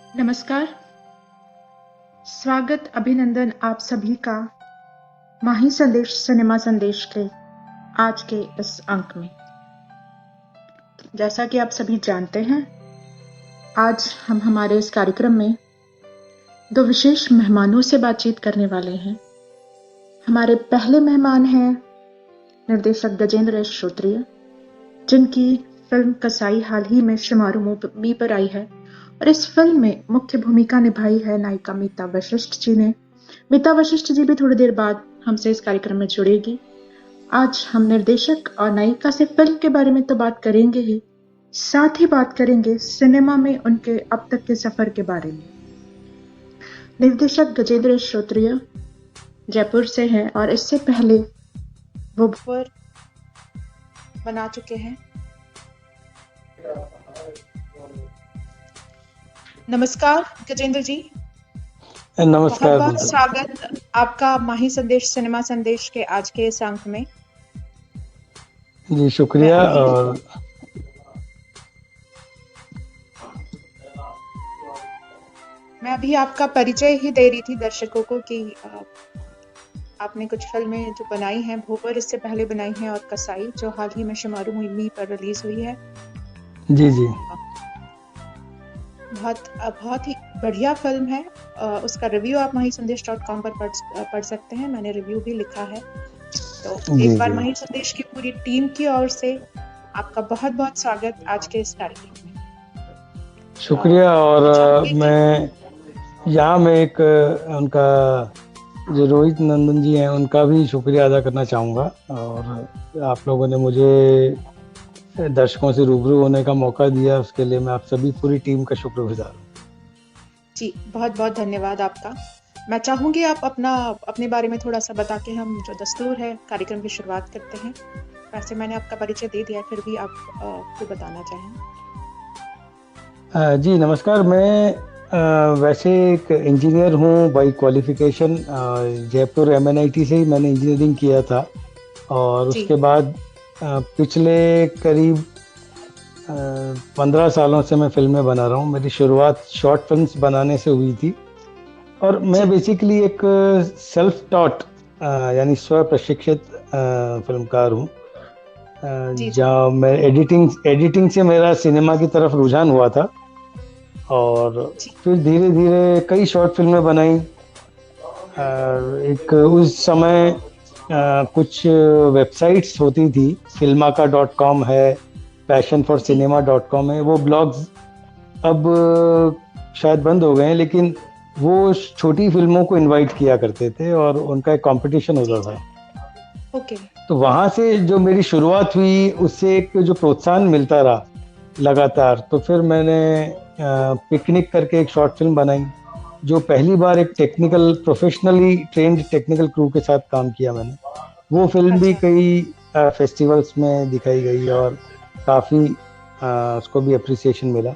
नमस्कार, स्वागत अभिनंदन आप सभी का माही संदेश सिनेमा संदेश के आज के इस अंक में। जैसा कि आप सभी जानते हैं, आज हम हमारे इस कार्यक्रम में दो विशेष मेहमानों से बातचीत करने वाले हैं। हमारे पहले मेहमान हैं निर्देशक गजेंद्र श्रोत्रिय, जिनकी फिल्म कसाई हाल ही में शुमारू मूवी पर आई है और इस फिल्म में मुख्य भूमिका निभाई है नायिका मीता वशिष्ठ जी ने। मीता वशिष्ठ जी भी थोड़ी देर बाद हमसे इस कार्यक्रम में जुड़ेगी। आज हम निर्देशक और नायिका से फिल्म के बारे में तो बात करेंगे ही, साथ ही बात करेंगे सिनेमा में उनके अब तक के सफर के बारे में। निर्देशक गजेंद्र श्रोत्रिय जयपुर से हैं और इससे पहले वो भोर बना चुके हैं। नमस्कार गजेंद्र जी। नमस्कार। बहुत बहुत स्वागत आपका माही संदेश सिनेमा संदेश के आज के इस अंक में। जी शुक्रिया। और मैं अभी आपका परिचय ही दे रही थी दर्शकों को कि आपने कुछ फिल्में जो बनाई हैं, भोपर इससे पहले बनाई हैं और कसाई जो हाल ही में शुमारू मूवी पर रिलीज हुई है। जी जी बहुत ही बढ़िया फिल्म है। उसका रिव्यू आप mahisandesh.com पर पढ़ सकते हैं। मैंने रिव्यू भी लिखा है। तो एक बार माही संदेश की पूरी टीम की ओर से आपका बहुत बहुत स्वागत आज के इस कार्यक्रम में। शुक्रिया। और मैं यहाँ में एक उनका जो रोहित नंदन जी हैं उनका भी शुक्रिया अदा करना चाहूँगा। और आप लोगों ने मुझे दर्शकों से रूबरू होने का मौका दिया, उसके लिए मैं आप सभी पूरी टीम का शुक्रगुजार हूँ। जी बहुत बहुत धन्यवाद आपका। मैं चाहूंगी आप अपने बारे में थोड़ा सा बता के हम जो दस्तूर है कार्यक्रम की शुरुआत करते हैं। वैसे मैंने आपका परिचय दे दिया, फिर भी आप कुछ बताना चाहें। जी नमस्कार। मैं वैसे एक इंजीनियर हूँ बाई क्वालिफिकेशन। जयपुर MNIT से ही मैंने इंजीनियरिंग किया था और उसके बाद पिछले करीब 15 सालों से मैं फिल्में बना रहा हूँ। मेरी शुरुआत शॉर्ट फिल्म्स बनाने से हुई थी और मैं बेसिकली एक सेल्फ टॉट यानी स्व प्रशिक्षित फिल्मकार हूँ। जहाँ मैं एडिटिंग से मेरा सिनेमा की तरफ रुझान हुआ था और फिर धीरे धीरे कई शॉर्ट फिल्में बनाई। एक उस समय कुछ वेबसाइट्स होती थी, filmaka.com है, passionforcinema.com है। वो ब्लॉग्स अब शायद बंद हो गए हैं, लेकिन वो छोटी फिल्मों को इनवाइट किया करते थे और उनका एक कंपटीशन होता था। ओके। तो वहाँ से जो मेरी शुरुआत हुई, उससे एक जो प्रोत्साहन मिलता रहा लगातार, तो फिर मैंने पिकनिक करके एक शॉर्ट फिल्म बनाई, जो पहली बार एक प्रोफेशनली ट्रेन्ड टेक्निकल क्रू के साथ काम किया मैंने। वो फिल्म भी कई फेस्टिवल्स में दिखाई गई और काफ़ी उसको भी अप्रिसिएशन मिला।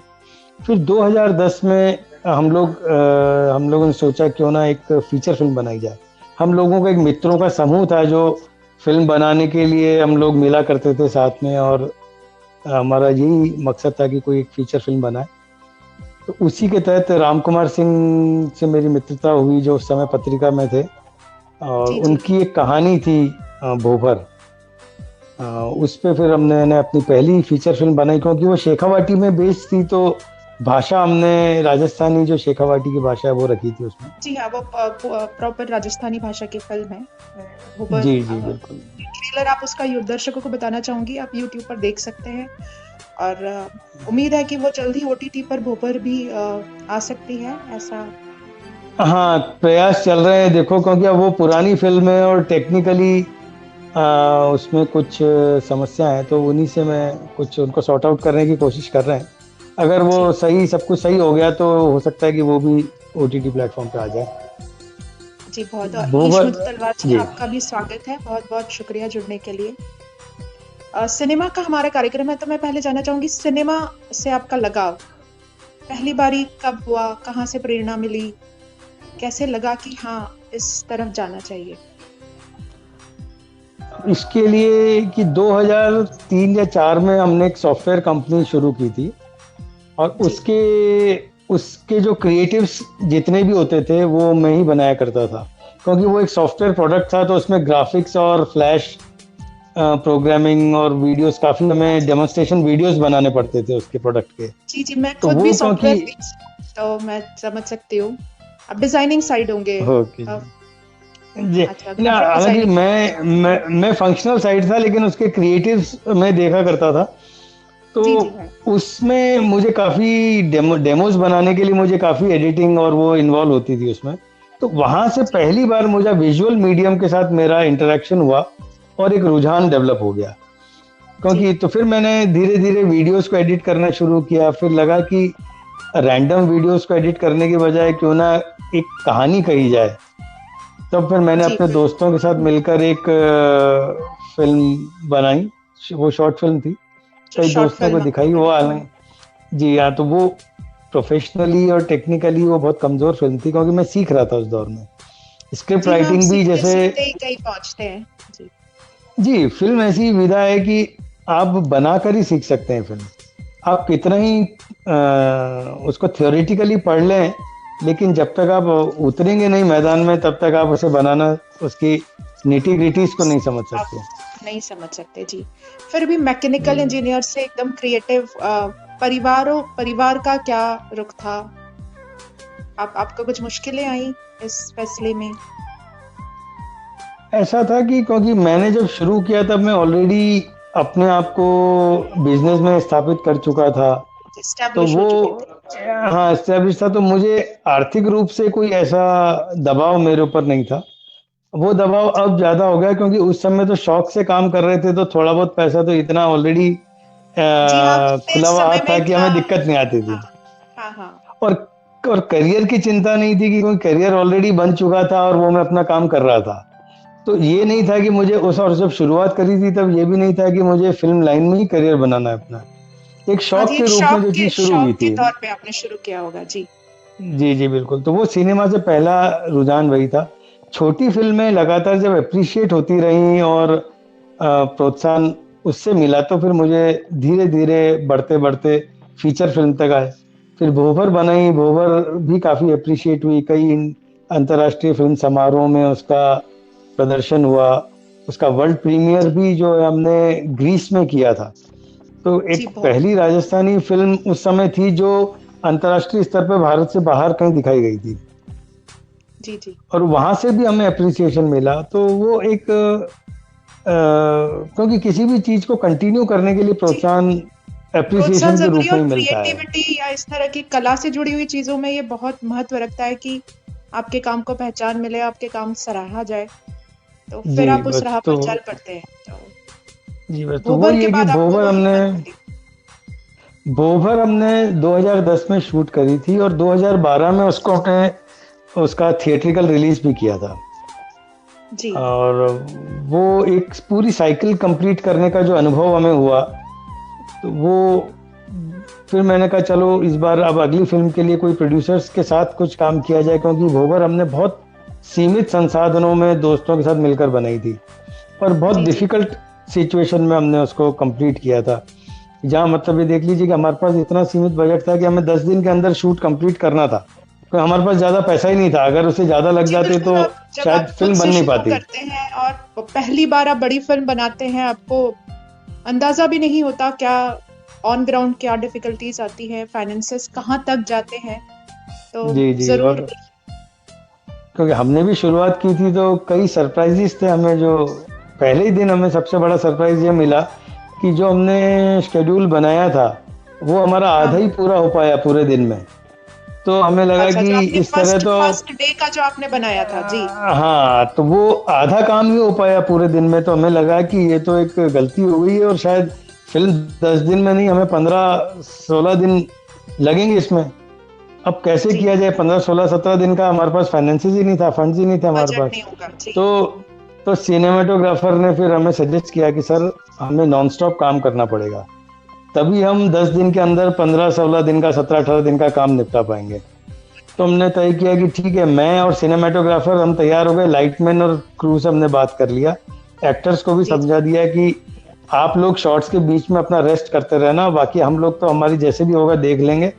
फिर 2010 में हम लोगों ने सोचा क्यों ना एक फीचर फिल्म बनाई जाए। हम लोगों का एक मित्रों का समूह था जो फिल्म बनाने के लिए हम लोग मिला करते थे साथ में, और हमारा यही मकसद था कि कोई एक फीचर फिल्म बनाए। तो उसी के तहत राम कुमार सिंह से मेरी मित्रता हुई, जो उस समय पत्रिका में थे, और उनकी एक कहानी थी भोपर। उस पे फिर हमने अपनी पहली फीचर फिल्म बनाई, क्योंकि वो शेखावाटी में बेस्ड थी, तो भाषा हमने राजस्थानी, जो शेखावाटी की भाषा है वो रखी थी उसमें। जी हाँ, वो प्रॉपर राजस्थानी भाषा की फिल्म है। जी जी बिल्कुल। ट्रेलर आप उसका दर्शकों को बताना चाहूंगी, आप YouTube पर देख सकते हैं और उम्मीद है कि वो जल्दी OTT पर भोपर भी आ सकती है, ऐसा। हाँ, प्रयास चल रहे हैं देखो, क्योंकि अब वो पुरानी फिल्म है और टेक्निकली उसमें कुछ समस्या है, तो उन्हीं से मैं कुछ उनको सॉर्ट आउट करने की कोशिश कर रहे हैं। अगर वो सब कुछ सही हो गया तो हो सकता है कि वो भी OTT प्लेटफॉर्म पे आ जाए। जी बहुत तलवार जी, आपका भी स्वागत है। बहुत बहुत शुक्रिया जुड़ने के लिए। सिनेमा का हमारा कार्यक्रम है, तो मैं पहले जानना चाहूंगी सिनेमा से आपका लगाव पहली बारी कब हुआ, कहाँ से प्रेरणा मिली, कैसे लगा कि हाँ इस तरफ जाना चाहिए? इसके लिए कि 2003 या 4 में हमने एक सॉफ्टवेयर कंपनी शुरू की थी और उसके उसके जो क्रिएटिव्स जितने भी होते थे वो मैं ही बनाया करता था, क्योंकि वो एक सॉफ्टवेयर प्रोडक्ट था, तो उसमें ग्राफिक्स और फ्लैश प्रोग्रामिंग और वीडियोस, काफी हमें डेमोन्स्ट्रेशन वीडियोस बनाने पड़ते थे उसके प्रोडक्ट के। जी जी, मैं तो खुद वो भी क्योंकि सॉफ्टवेयर तो मैं समझ सकती हूँ। आप डिजाइनिंग साइड होंगे। ओके अब जी, अच्छा, ना ग्राफिक हालांकि डिजाइनिंग। मैं फंक्शनल साइड था, लेकिन उसके क्रिएटिव्स मैं देखा करता था। तो जी जी उसमें मुझे काफी डेमोज बनाने के लिए मुझे काफी एडिटिंग और वो इन्वॉल्व होती थी उसमें। तो वहां से जी पहली बार मुझे विजुअल मीडियम के साथ मेरा इंटरेक्शन हुआ और एक रुझान डेवलप हो गया। जी क्योंकि तो फिर मैंने धीरे धीरे वीडियोस को एडिट करना शुरू किया, फिर लगा कि रैंडम वीडियोस को एडिट करने की बजाय क्यों ना एक कहानी कही जाए। तब फिर मैंने जी, अपने दोस्तों के साथ मिलकर एक फिल्म बनाई। वो शॉर्ट फिल्म थी, जो कई शॉर्ट दोस्तों को फिल्म दिखाई। आपने वो बनाई। हालांकि जी हाँ, तो वो प्रोफेशनली और टेक्निकली वो बहुत कमजोर फिल्म थी, क्योंकि मैं सीख रहा था उस दौर में स्क्रिप्ट जी हाँ, हम राइटिंग भी। सीखते जैसे सीखते ही कहीं पहुंचते हैं। जी जी, फिल्म ऐसी विधा है कि आप बनाकर ही सीख सकते हैं फिल्म। आप कितना ही उसको थ्योरेटिकली पढ़ लें, लेकिन जब तक आप उतरेंगे नहीं मैदान में, तब तक आप उसे बनाना, उसकी निटी ग्रिटीज को नहीं समझ आप सकते। नहीं समझ सकते जी। फिर भी मैकेनिकल जी, इंजीनियर से एकदम क्रिएटिव परिवार का क्या रुख था? आपको कुछ मुश्किलें आई इस फैसले में? ऐसा था कि क्योंकि मैंने जब शुरू किया तब मैं ऑलरेडी अपने आप को बिजनेस में स्थापित कर चुका था। तो एस्टैब्लिश हो वो चुके थे। हाँ एस्टेब्लिश था, तो मुझे आर्थिक रूप से कोई ऐसा दबाव मेरे ऊपर नहीं था। वो दबाव अब ज्यादा हो गया, क्योंकि उस समय तो शौक से काम कर रहे थे, तो थोड़ा बहुत पैसा तो इतना ऑलरेडी जी हाँ, अपने खुला हुआ समय हाथ था में कि था। हमें दिक्कत नहीं आती थी। हाँ हाँ हाँ। और और करियर की चिंता नहीं थी, कि कोई करियर ऑलरेडी बन चुका था और वो मैं अपना काम कर रहा था। तो ये नहीं था कि मुझे उस, और जब शुरुआत करी थी तब ये भी नहीं था कि मुझे फिल्म लाइन में ही करियर बनाना है अपना। एक हाँ जी, शौक एक के रूप में जो चीज शुरू हुई शौक के थी। तौर पे आपने शुरू किया होगा जी। जी जी बिल्कुल, तो वो सिनेमा से पहला रुझान वही था। छोटी फिल्में लगातार जब अप्रिशिएट होती रहीं और प्रोत्साहन उससे मिला, तो फिर मुझे धीरे धीरे बढ़ते बढ़ते फीचर फिल्म तक आए। फिर भोबर बनाई, भोबर भी काफी अप्रिशिएट हुई, कई अंतर्राष्ट्रीय फिल्म समारोह में उसका प्रदर्शन हुआ। उसका वर्ल्ड प्रीमियर भी जो है हमने ग्रीस में किया था। तो जी एक बहुत। पहली राजस्थानी फिल्म उस समय थी जो अंतर्राष्ट्रीय स्तर पर भारत से बाहर कहीं दिखाई गई थी, जी जी, और वहां से भी हमें अप्रिसिएशन मिला। तो वो एक क्योंकि किसी भी चीज को कंटिन्यू करने के लिए जी प्रोत्साहन प्रोत्साहन अप्रिसिएशन के जरूरी रूप है, में और ही मिलता है। क्रिएटिविटी या इस तरह की कला से जुड़ी हुई चीजों में ये बहुत महत्व रखता है कि आपके काम को पहचान मिले, आपके काम सराहा जाए, तो जी फिर आप उस बस राह तो पर चल पड़ते हैं। तो जी बस तो वो भोबर के ये कि बाद आपको वही हिम्मत मिली। भोबर हमने 2010 में शूट करी थी, और 2012 में उसको अपने उसका थिएट्रिकल रिलीज भी किया था। जी और वो एक पूरी साइकिल कंप्लीट करने का जो अनुभव हमें हुआ, तो वो फिर मैंने कहा चलो इस बार अब अगली फिल्म के लिए कोई प्रोड्यूसर्स के साथ कुछ काम किया जाए, क्योंकि भोबर हमने बहुत सीमित संसाधनों में दोस्तों के साथ मिलकर बनाई थी, और बहुत जी जी डिफिकल्ट सिचुएशन में हमने उसको कंप्लीट किया था। जहाँ मतलब ये देख लीजिए कि हमारे पास इतना सीमित बजट था कि हमें 10 दिन के अंदर शूट कंप्लीट करना था, तो हमारे पास ज्यादा पैसा ही नहीं था। अगर उसे ज्यादा लग जी जाते बिल्कुल। तो आप जब शायद आप खुद फिल्म बन से नहीं शुरू पाती। करते हैं और पहली बार आप बड़ी फिल्म बनाते हैं, आपको अंदाजा भी नहीं होता क्या ऑन ग्राउंड क्या डिफिकल्टीज आती है, फाइनेंसेस कहाँ तक जाते हैं। तो जी जी, जरूर। और क्योंकि हमने भी शुरुआत की थी तो कई सरप्राइजेस थे हमें। जो पहले ही दिन हमें सबसे बड़ा सरप्राइज ये मिला कि जो हमने शेड्यूल बनाया था वो हमारा हाँ आधा ही हाँ। पूरा हो पाया पूरे दिन में। तो हमें लगा अच्छा, जो कि आपने इस तरह फर्स्ट तो फर्स्ट डे का जो आपने बनाया था जी। हाँ, तो वो आधा काम ही हो पाया पूरे दिन में। तो हमें लगा कि ये तो एक गलती हो गई है, और शायद फिल्म 10 दिन में नहीं, हमें 15-16 दिन लगेंगे इसमें। अब कैसे जी किया जाए? 15-16-17 दिन का हमारे पास फाइनेंसिस ही नहीं था, फंड्स ही नहीं थे हमारे बजट पास। नहीं होगा जी। तो तो सिनेमेटोग्राफर ने फिर हमें सजेस्ट किया कि सर हमें नॉन स्टॉप काम करना पड़ेगा, तभी हम 10 दिन के अंदर 15-16 दिन का, 17-18 दिन का काम निपटा पाएंगे। तो हमने तय किया कि ठीक है, मैं और सिनेमेटोग्राफर हम तैयार हो गए, लाइटमैन और क्रू से हमने बात कर लिया, एक्टर्स को भी जी समझा दिया कि आप लोग शॉट्स के बीच में अपना रेस्ट करते रहना, बाकी हम लोग तो हमारी जैसे भी होगा देख लेंगे,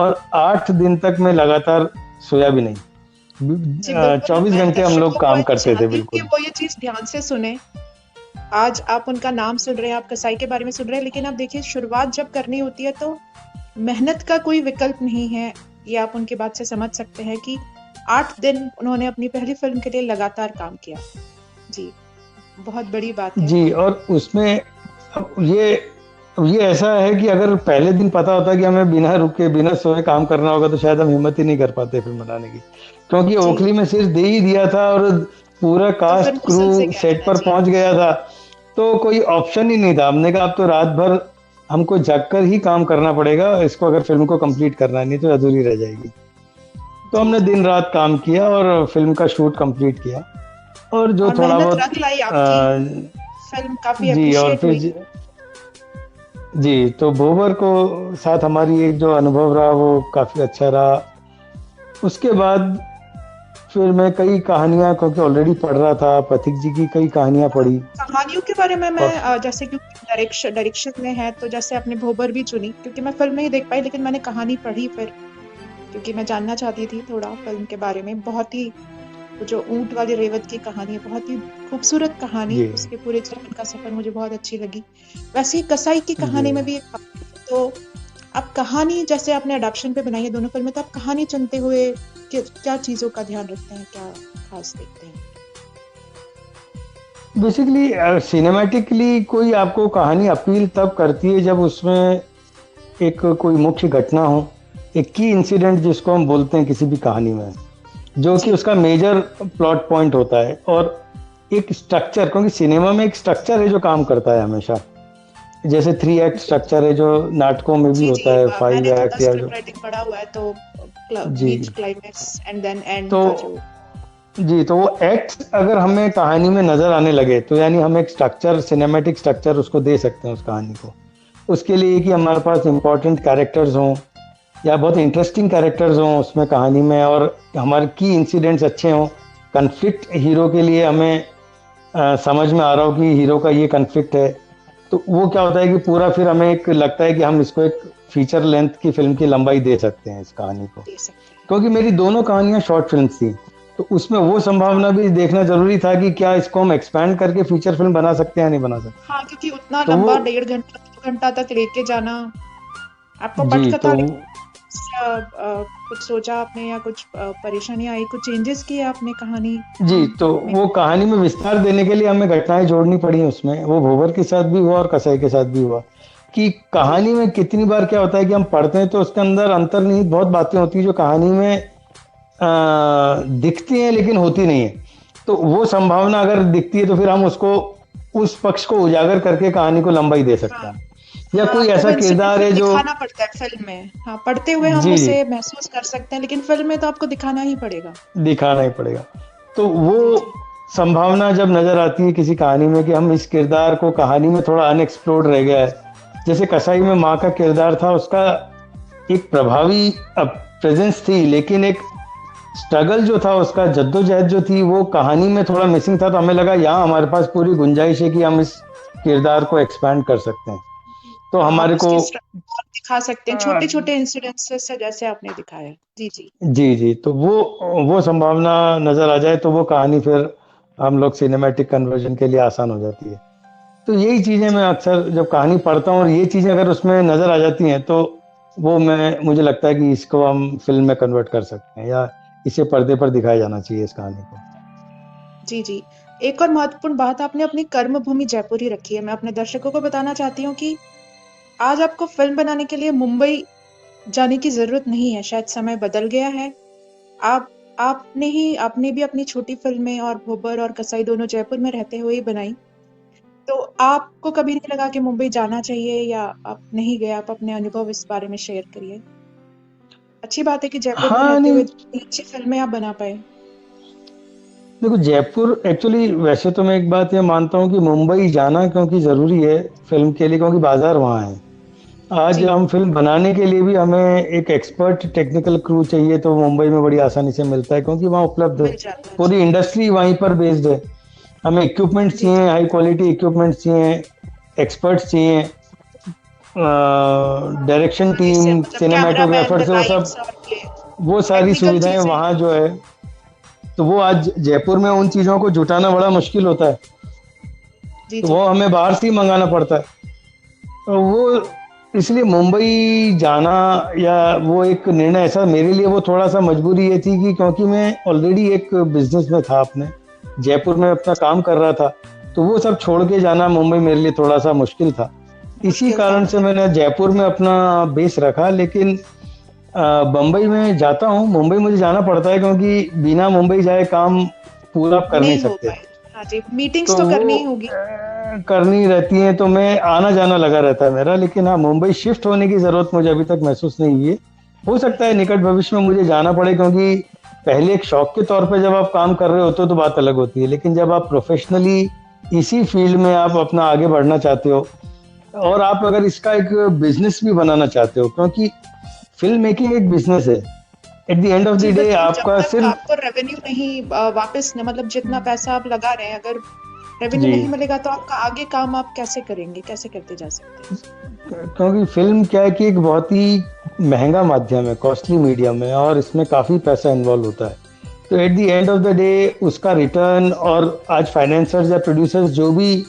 और 8 दिन तक मैं लगातार सोया भी नहीं। जी बिल्कुल, 24 मैं घंटे हम दर्शकों लोग को काम ये करते थे, चाहती हूँ कि बिल्कुल। वो ये चीज ध्यान से सुने। आज आप उनका नाम सुन रहे हैं, आप कसाई के बारे में सुन रहे हैं, लेकिन आप देखिए शुरुआत जब करनी होती है तो मेहनत का कोई विकल्प नहीं है। ये आप उनकी बात से समझ सकते हैं कि 8 दिन उन्होंने अपनी पहली फिल्म के लिए लगातार काम किया। जी, बहुत बड़ी बात है। जी, और उसमें अब ये ऐसा है कि अगर पहले दिन पता होता कि हमें बिना रुके बिना सोए काम करना होगा तो शायद हम हिम्मत ही नहीं कर पाते फिल्म बनाने की, क्योंकि जी, ओखली में सिर्फ दे ही दिया था और पूरा तो फिर कास्ट मुसल से क्रू क्या सेट लेना। पर जी पहुंच गया था, तो कोई ऑप्शन ही नहीं था। हमने कहा अब तो रात भर हमको जगकर ही काम करना पड़ेगा इसको, अगर फिल्म को कंप्लीट करना है, नहीं तो अधूरी रह जाएगी। तो जी हमने जी। दिन रात काम किया और फिल्म का शूट कंप्लीट किया, और जो और थोड़ा मेहनत बहुत रंग लाई आपकी, फिल्म काफी जी, और अप्रिशिएट फिर हुई। जी, तो भोबर को साथ हमारी एक जो अनुभव रहा वो काफ़ी अच्छा रहा। उसके बाद फिर मैं कई कहानियाँ, क्योंकि ऑलरेडी पढ़ रहा था, पथिक जी की कई कहानियाँ पढ़ी। कहानियों के बारे में मैं और जैसे क्योंकि डायरेक्शन में है तो जैसे आपने भोबर भी चुनी, क्योंकि मैं फिल्म नहीं देख पाई लेकिन मैंने कहानी पढ़ी फिर, क्योंकि मैं जानना चाहती थी थोड़ा फिल्म के बारे में। बहुत ही वो जो ऊंट वाली रेवत की कहानी है, बहुत ही खूबसूरत कहानी, जी, उसके पूरे जीवन का सफर मुझे बहुत अच्छी लगी। वैसे ही कसाई की जी। कहानी में भी एक कहानी थी, तो आप कहानी जैसे आपने अडॉप्शन पे बनाई है दोनों फिल्में, तो आप कहानी चुनते हुए क्या चीजों का ध्यान रखते हैं, क्या खास देखते हैं? बेसिकली सिनेमैटिकली कोई आपको कहानी अपील तब करती है जब उसमें एक कोई मुख्य घटना हो, एक की इंसिडेंट जिसको हम बोलते हैं किसी भी कहानी में, जो कि जी उसका मेजर प्लॉट पॉइंट होता है, और एक स्ट्रक्चर, क्योंकि सिनेमा में एक स्ट्रक्चर है जो काम करता है हमेशा। जैसे 3 एक्ट स्ट्रक्चर है जो नाटकों में भी जी होता जी। है, 5 मैंने थोड़ा एक्ट या स्क्रिप्ट जो। राइटिंग पढ़ा हुआ है, तो जी, बीच क्लाइमेक्स एंड देन एंड तो का जो। जी, तो वो एक्ट अगर हमें कहानी में नजर आने लगे तो यानी हम एक स्ट्रक्चर, सिनेमैटिक स्ट्रक्चर उसको दे सकते हैं उस कहानी को। उसके लिए कि हमारे पास इंपॉर्टेंट कैरेक्टर्स हों या बहुत इंटरेस्टिंग कैरेक्टर्स हों उसमें कहानी में, और हमारे की इंसिडेंट्स अच्छे हों। कन्फ्लिक्ट हीरो के लिए हमें समझ में आ रहा हो कि हीरो का ये कन्फ्लिक्ट है, तो वो क्या होता है कि पूरा फिर हमें एक लगता है कि हम इसको एक फीचर लेंथ की फिल्म की लंबाई दे सकते हैं इस कहानी को। दे सकते हैं। क्योंकि मेरी दोनों कहानियां शॉर्ट फिल्म्स थी, तो उसमें वो हाँ संभावना भी देखना जरूरी था कि क्या इसको हम एक्सपैंड करके फीचर फिल्म बना सकते हैं या नहीं बना सकते। हाँ, क्योंकि उतना तो वो लंबा 1.5 घंटा 2 घंटा तक लेके जाना, आपको जी, पटकथा कुछ सोचा आपने या कुछ परेशानियां आई, कुछ चेंजेस किए आपने कहानी जी, तो में? वो कहानी में विस्तार देने के लिए हमें घटनाएं जोड़नी पड़ी उसमें। वो भोबर के साथ भी हुआ और कसाई के साथ भी हुआ कि जी कहानी में कितनी बार क्या होता है कि हम पढ़ते हैं तो उसके अंदर अंतर्निहित बहुत बातें होती है जो कहानी में दिखती हैं लेकिन होती नहीं है। तो वो संभावना अगर दिखती है तो फिर हम उसको, उस पक्ष को उजागर करके कहानी को लंबाई दे सकते हाँ हैं। या हाँ, कोई आपको वो ऐसा इंसिडेंट किरदार फिर है जो। दिखाना पड़ता है फिल्म में। हाँ, पढ़ते हुए हम जी, जी, उसे महसूस कर सकते हैं, लेकिन फिल्म में तो आपको दिखाना ही पड़ेगा। दिखाना ही पड़ेगा। तो वो जी जी संभावना जब नजर आती है किसी कहानी में कि हम इस किरदार को, कहानी में थोड़ा अनएक्सप्लोर्ड रह गया है, जैसे कसाई में माँ का किरदार था, उसका एक प्रभावी प्रेजेंस थी, लेकिन एक स्ट्रगल जो था उसका, जद्दोजहद जो थी, वो कहानी में थोड़ा मिसिंग था। तो हमें लगा यहाँ हमारे पास पूरी गुंजाइश है कि हम इस किरदार को एक्सपैंड कर सकते हैं। तो हाँ, आप हमारे को उसकी स्ट्रगल दिखा सकते हैं छोटे छोटे इंसिडेंट्स से, जैसे आपने दिखाया। जी जी जी, जी, तो वो संभावना नज़र आ जाए तो वो कहानी फिर हम लोग सिनेमैटिक कन्वर्जन के लिए आसान हो जाती है। तो यही चीज़ें जी। मैं अक्सर जब कहानी पढ़ता हूँ और ये चीज़ें अगर उसमें नज़र आ जाती हैं तो वो मुझे लगता है कि इसको हम फ़िल्म में कन्वर्ट कर सकते हैं या इसे पर्दे पर दिखाया जाना चाहिए इस कहानी को। जी जी। एक और महत्वपूर्ण बात आपने अपनी कर्म भूमि जयपुर ही रखी है। मैं अपने दर्शकों को बताना चाहती हूँ कि आज आपको फिल्म बनाने के लिए मुंबई जाने की जरूरत नहीं है, शायद समय बदल गया है। आप आपने भी अपनी छोटी फिल्में और भोबर और कसाई दोनों जयपुर में रहते हुए ही बनाई, तो आपको कभी नहीं लगा कि मुंबई जाना चाहिए, या आप नहीं गए? आप अपने अनुभव इस बारे में शेयर करिए। अच्छी बात है कि जयपुर में हाँ, रहते हुए नहीं, इतनी अच्छी फिल्में आप बना पाए। देखो जयपुर एक्चुअली, वैसे तो मैं एक बात ये मानता हूँ कि मुंबई जाना क्योंकि ज़रूरी है फ़िल्म के लिए, क्योंकि बाज़ार वहाँ है। आज जी, हम फ़िल्म बनाने के लिए भी हमें एक एक्सपर्ट टेक्निकल क्रू चाहिए, तो मुंबई में बड़ी आसानी से मिलता है क्योंकि वहाँ उपलब्ध है। मिल जाता है। जी पूरी इंडस्ट्री वहीं पर बेस्ड है। हमें इक्विपमेंट्स जी जी चाहिए, हाई क्वालिटी इक्विपमेंट्स चाहिए, एक्सपर्ट्स चाहिए, डायरेक्शन जल्दी से टीम, मतलब कैमरामैन, सिनेमेटोग्राफर द से वो सब, लाइट्स और ये वो सारी टेक्निकल सुविधाएं चीजें। वहाँ जो है, तो वो आज जयपुर में उन चीज़ों को जुटाना बड़ा मुश्किल होता है, जी तो जी। वो हमें बाहर से ही मंगाना पड़ता है। तो वो इसलिए मुंबई जाना, या वो एक निर्णय ऐसा मेरे लिए, वो थोड़ा सा मजबूरी ये थी कि क्योंकि मैं ऑलरेडी एक बिजनेस में था अपने, जयपुर में अपना काम कर रहा था, तो वो सब छोड़ के जाना मुंबई मेरे लिए थोड़ा सा मुश्किल था। इसी मुश्किल था कारण से जी। मैंने जयपुर में अपना बेस रखा, लेकिन बम्बई में जाता हूँ, मुंबई मुझे जाना पड़ता है क्योंकि बिना मुंबई जाए काम पूरा आप कर नहीं नहीं हो सकते। पाए। हाँ जी, मीटिंग्स तो तो वो करनी ही होगी। करनी रहती है, तो मैं आना जाना लगा रहता है मेरा, लेकिन हाँ, मुंबई शिफ्ट होने की जरूरत मुझे अभी तक महसूस नहीं हुई है। हो सकता है जी निकट भविष्य में मुझे जाना पड़े, क्योंकि पहले एक शौक के तौर पे जब आप काम कर रहे होते हो तो बात अलग होती है, लेकिन जब आप प्रोफेशनली इसी फील्ड में आप अपना आगे बढ़ना चाहते हो, और आप अगर इसका एक बिजनेस भी बनाना चाहते हो, क्योंकि फिल्म मेकिंग एक बिजनेस है, एट द एंड ऑफ जी द डे बिल्कुल। जब आपका तक सिर्फ, आपको रेवेन्यू नहीं वापस न, मतलब जितना पैसा आप लगा रहे हैं, अगर रेवेन्यू जी, नहीं मिलेगा तो आपका आगे काम आप कैसे करेंगे, कैसे करते जा सकते हैं। क्योंकि फिल्म क्या है कि एक बहुत ही महंगा माध्यम है, कॉस्टली मीडियम है, और इसमें काफ़ी पैसा इन्वॉल्व होता है। तो eight the end of the day उसका रिटर्न, और आज फाइनेंसर्स या प्रोड्यूसर्स जो भी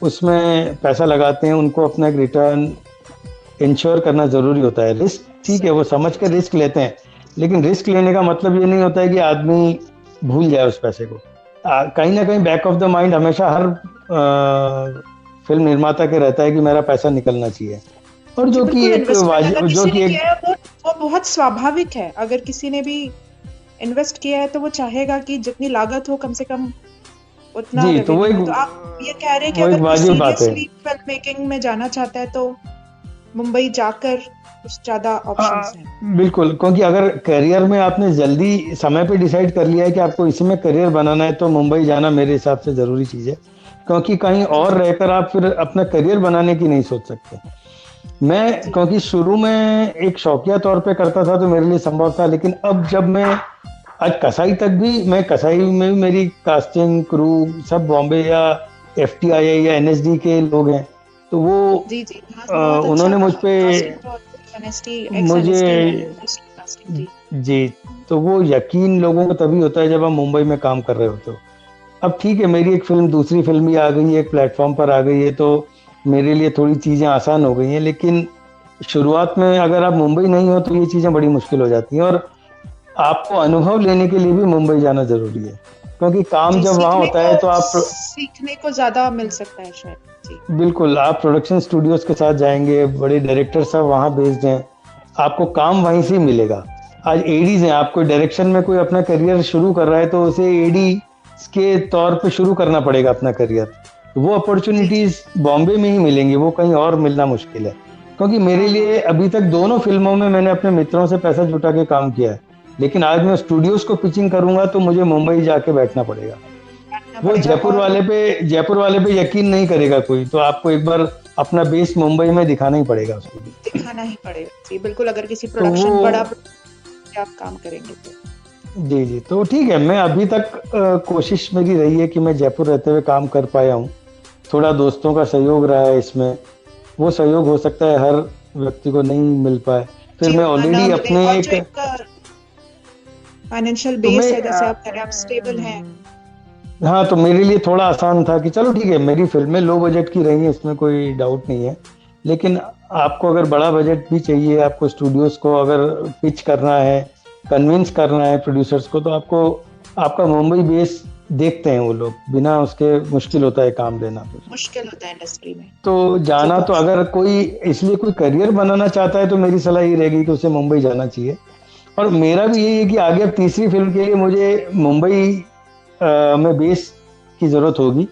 उसमें पैसा लगाते हैं, उनको अपना एक रिटर्न इंश्योर करना ज़रूरी होता है। रिस्क ठीक है, वो समझ जी कर जी। रिस्क लेते हैं, लेकिन रिस्क लेने का मतलब ये नहीं होता है कि आदमी भूल जाए उस पैसे को। कहीं ना कहीं बैक ऑफ द माइंड हमेशा हर फिल्म निर्माता के रहता है कि मेरा पैसा निकलना चाहिए, और जी जो कि बिल्कुल। एक इन्वेस्टमेंट अगर जो किसी ने कि एक, किया है वो बहुत स्वाभाविक है। अगर किसी ने भी इन्वेस्ट किया है तो वो चाहेगा कि जितनी लागत हो कम से कम उतना जी, तो रेवेन्यू हो। तो आप ये कह रहे हैं कि वो एक अगर कोई वाजिब बात है। सीरियसली फिल्म मेकिंग में जाना चाहता है तो मुंबई जाकर कुछ ज्यादा ऑप्शंस हैं। बिल्कुल, क्योंकि अगर करियर में आपने जल्दी समय पे डिसाइड कर लिया है कि आपको इसी में करियर बनाना है, तो मुंबई जाना मेरे हिसाब से ज़रूरी चीज़ है, क्योंकि कहीं जी और जी। रहकर आप फिर अपना करियर बनाने की नहीं सोच सकते। मैं जी क्योंकि शुरू में एक शौकिया तौर पे करता था तो मेरे लिए संभव था, लेकिन अब जब मैं आज कसाई तक भी, मैं कसाई में भी मेरी कास्टिंग क्रू सब बॉम्बे या एफटीआई या एनएसडी के लोग हैं, तो वो जी जी। हाँ, बहुत अच्छा उन्होंने मुझ पे, कास्टिंग तो एनएसटी एक्स मुझे, एनएसटी है कास्टिंग जी। जी, तो वो यकीन लोगों को तभी होता है जब आप मुंबई में काम कर रहे होते हो। अब ठीक है, मेरी एक फिल्म, दूसरी फिल्म भी आ गई है, एक प्लेटफॉर्म पर आ गई है, तो मेरे लिए थोड़ी चीज़ें आसान हो गई हैं, लेकिन शुरुआत में अगर आप मुंबई नहीं हो तो ये चीज़ें बड़ी मुश्किल हो जाती हैं, और आपको अनुभव लेने के लिए भी मुंबई जाना ज़रूरी है, क्योंकि काम जी, जब वहाँ होता है तो आप, सीखने को ज्यादा मिल सकता है शायद। जी बिल्कुल, आप प्रोडक्शन स्टूडियोज़ के साथ जाएँगे, बड़े डायरेक्टर सब वहाँ बेस्ड हैं, आपको काम वहीं से ही मिलेगा। आज एडीज़ हैं, आपको डायरेक्शन में कोई अपना करियर शुरू कर रहा है तो उसे एडी के तौर पे शुरू करना पड़ेगा अपना करियर। वो जी जी। अपॉर्च्युनिटीज़ बॉम्बे में ही मिलेंगी, वो कहीं और मिलना मुश्किल है। क्योंकि मेरे हाँ हाँ। लिए अभी तक दोनों फ़िल्मों में मैंने अपने मित्रों से पैसा जुटा के काम किया है, लेकिन आज मैं स्टूडियोज़ को पिचिंग करूँगा तो मुझे मुंबई जाके बैठना पड़ेगा। बैठना वो पड़ेगा और जयपुर वाले पे यकीन नहीं करेगा कोई, तो आपको एक बार अपना बेस मुंबई में दिखाना ही पड़ेगा उसको भी। दिखाना ही पड़ेगा। जी बिल्कुल। अगर किसी तो वो, प्रोडक्शन बड़ा प्रोडक्शन आप काम करेंगे तो। जी जी, तो ठीक है, मैं अभी तक कोशिश मेरी रही है कि मैं जयपुर रहते हुए काम कर पाया हूँ। थोड़ा दोस्तों का सहयोग रहा है इसमें, वो सहयोग हो सकता है हर व्यक्ति को नहीं मिल पाए। फिर जी मैं उतना ना ऑलरेडी मिले अपने और जो एक, एक फाइनेंशियल तो मैं बेस है, जैसे आप कह रहे हैं आप स्टेबल हैं। हाँ, तो मेरे लिए थोड़ा आसान था कि चलो ठीक है, मेरी फिल्में लो बजट की रही हैं, इसमें कोई डाउट नहीं है, लेकिन आपको अगर बड़ा बजट भी चाहिए, आपको स्टूडियोज को अगर पिच करना है, कन्विंस करना है प्रोड्यूसर्स को, तो आपको, आपका मुंबई बेस देखते हैं वो लोग, बिना उसके मुश्किल होता है काम देना फिर। मुश्किल होता है इंडस्ट्री में। तो जी जाना, तो तो अगर कोई इसलिए कोई करियर बनाना चाहता है तो मेरी सलाह ये रहेगी कि उसे मुंबई जाना चाहिए, और मेरा भी जी यही है कि आगे अब तीसरी फिल्म के लिए मुझे मुंबई में बेस की ज़रूरत होगी,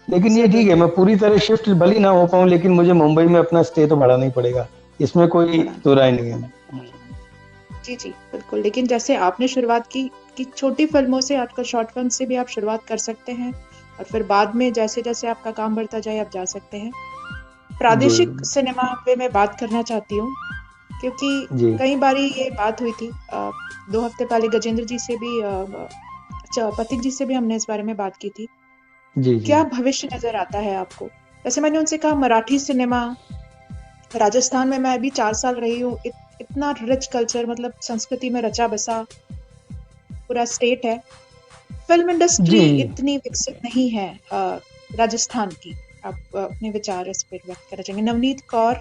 लेकिन ये ठीक जरूरत है, है मैं पूरी तरह शिफ्ट भले ही ना हो पाऊँ, लेकिन मुझे मुंबई में अपना स्टे तो बढ़ाना ही पड़ेगा, इसमें कोई बड़ा। दो राय नहीं है। जी जी बिल्कुल। लेकिन जैसे आपने शुरुआत की कि छोटी फिल्मों से, आजकल शॉर्ट फिल्म से भी आप शुरुआत कर सकते हैं और फिर बाद में जैसे जैसे आपका काम बढ़ता जाए आप जा सकते हैं। जी प्रादेशिक सिनेमा पे मैं बात करना चाहती हूँ, क्योंकि जी कई बारी ये बात हुई थी। 2 हफ्ते पहले गजेंद्र जी से भी पथिक जी से भी हमने इस बारे में बात की थी। जी जी। क्या भविष्य नजर आता है आपको? जैसे मैंने उनसे कहा मराठी सिनेमा राजस्थान में मैं अभी 4 साल रही हूँ। इतना रिच कल्चर, मतलब संस्कृति में रचा बसा पूरा स्टेट है। फिल्म इंडस्ट्री जी इतनी विकसित नहीं है राजस्थान की। आप अपने विचार इस पर व्यक्त करना चाहेंगे? नवनीत कौर,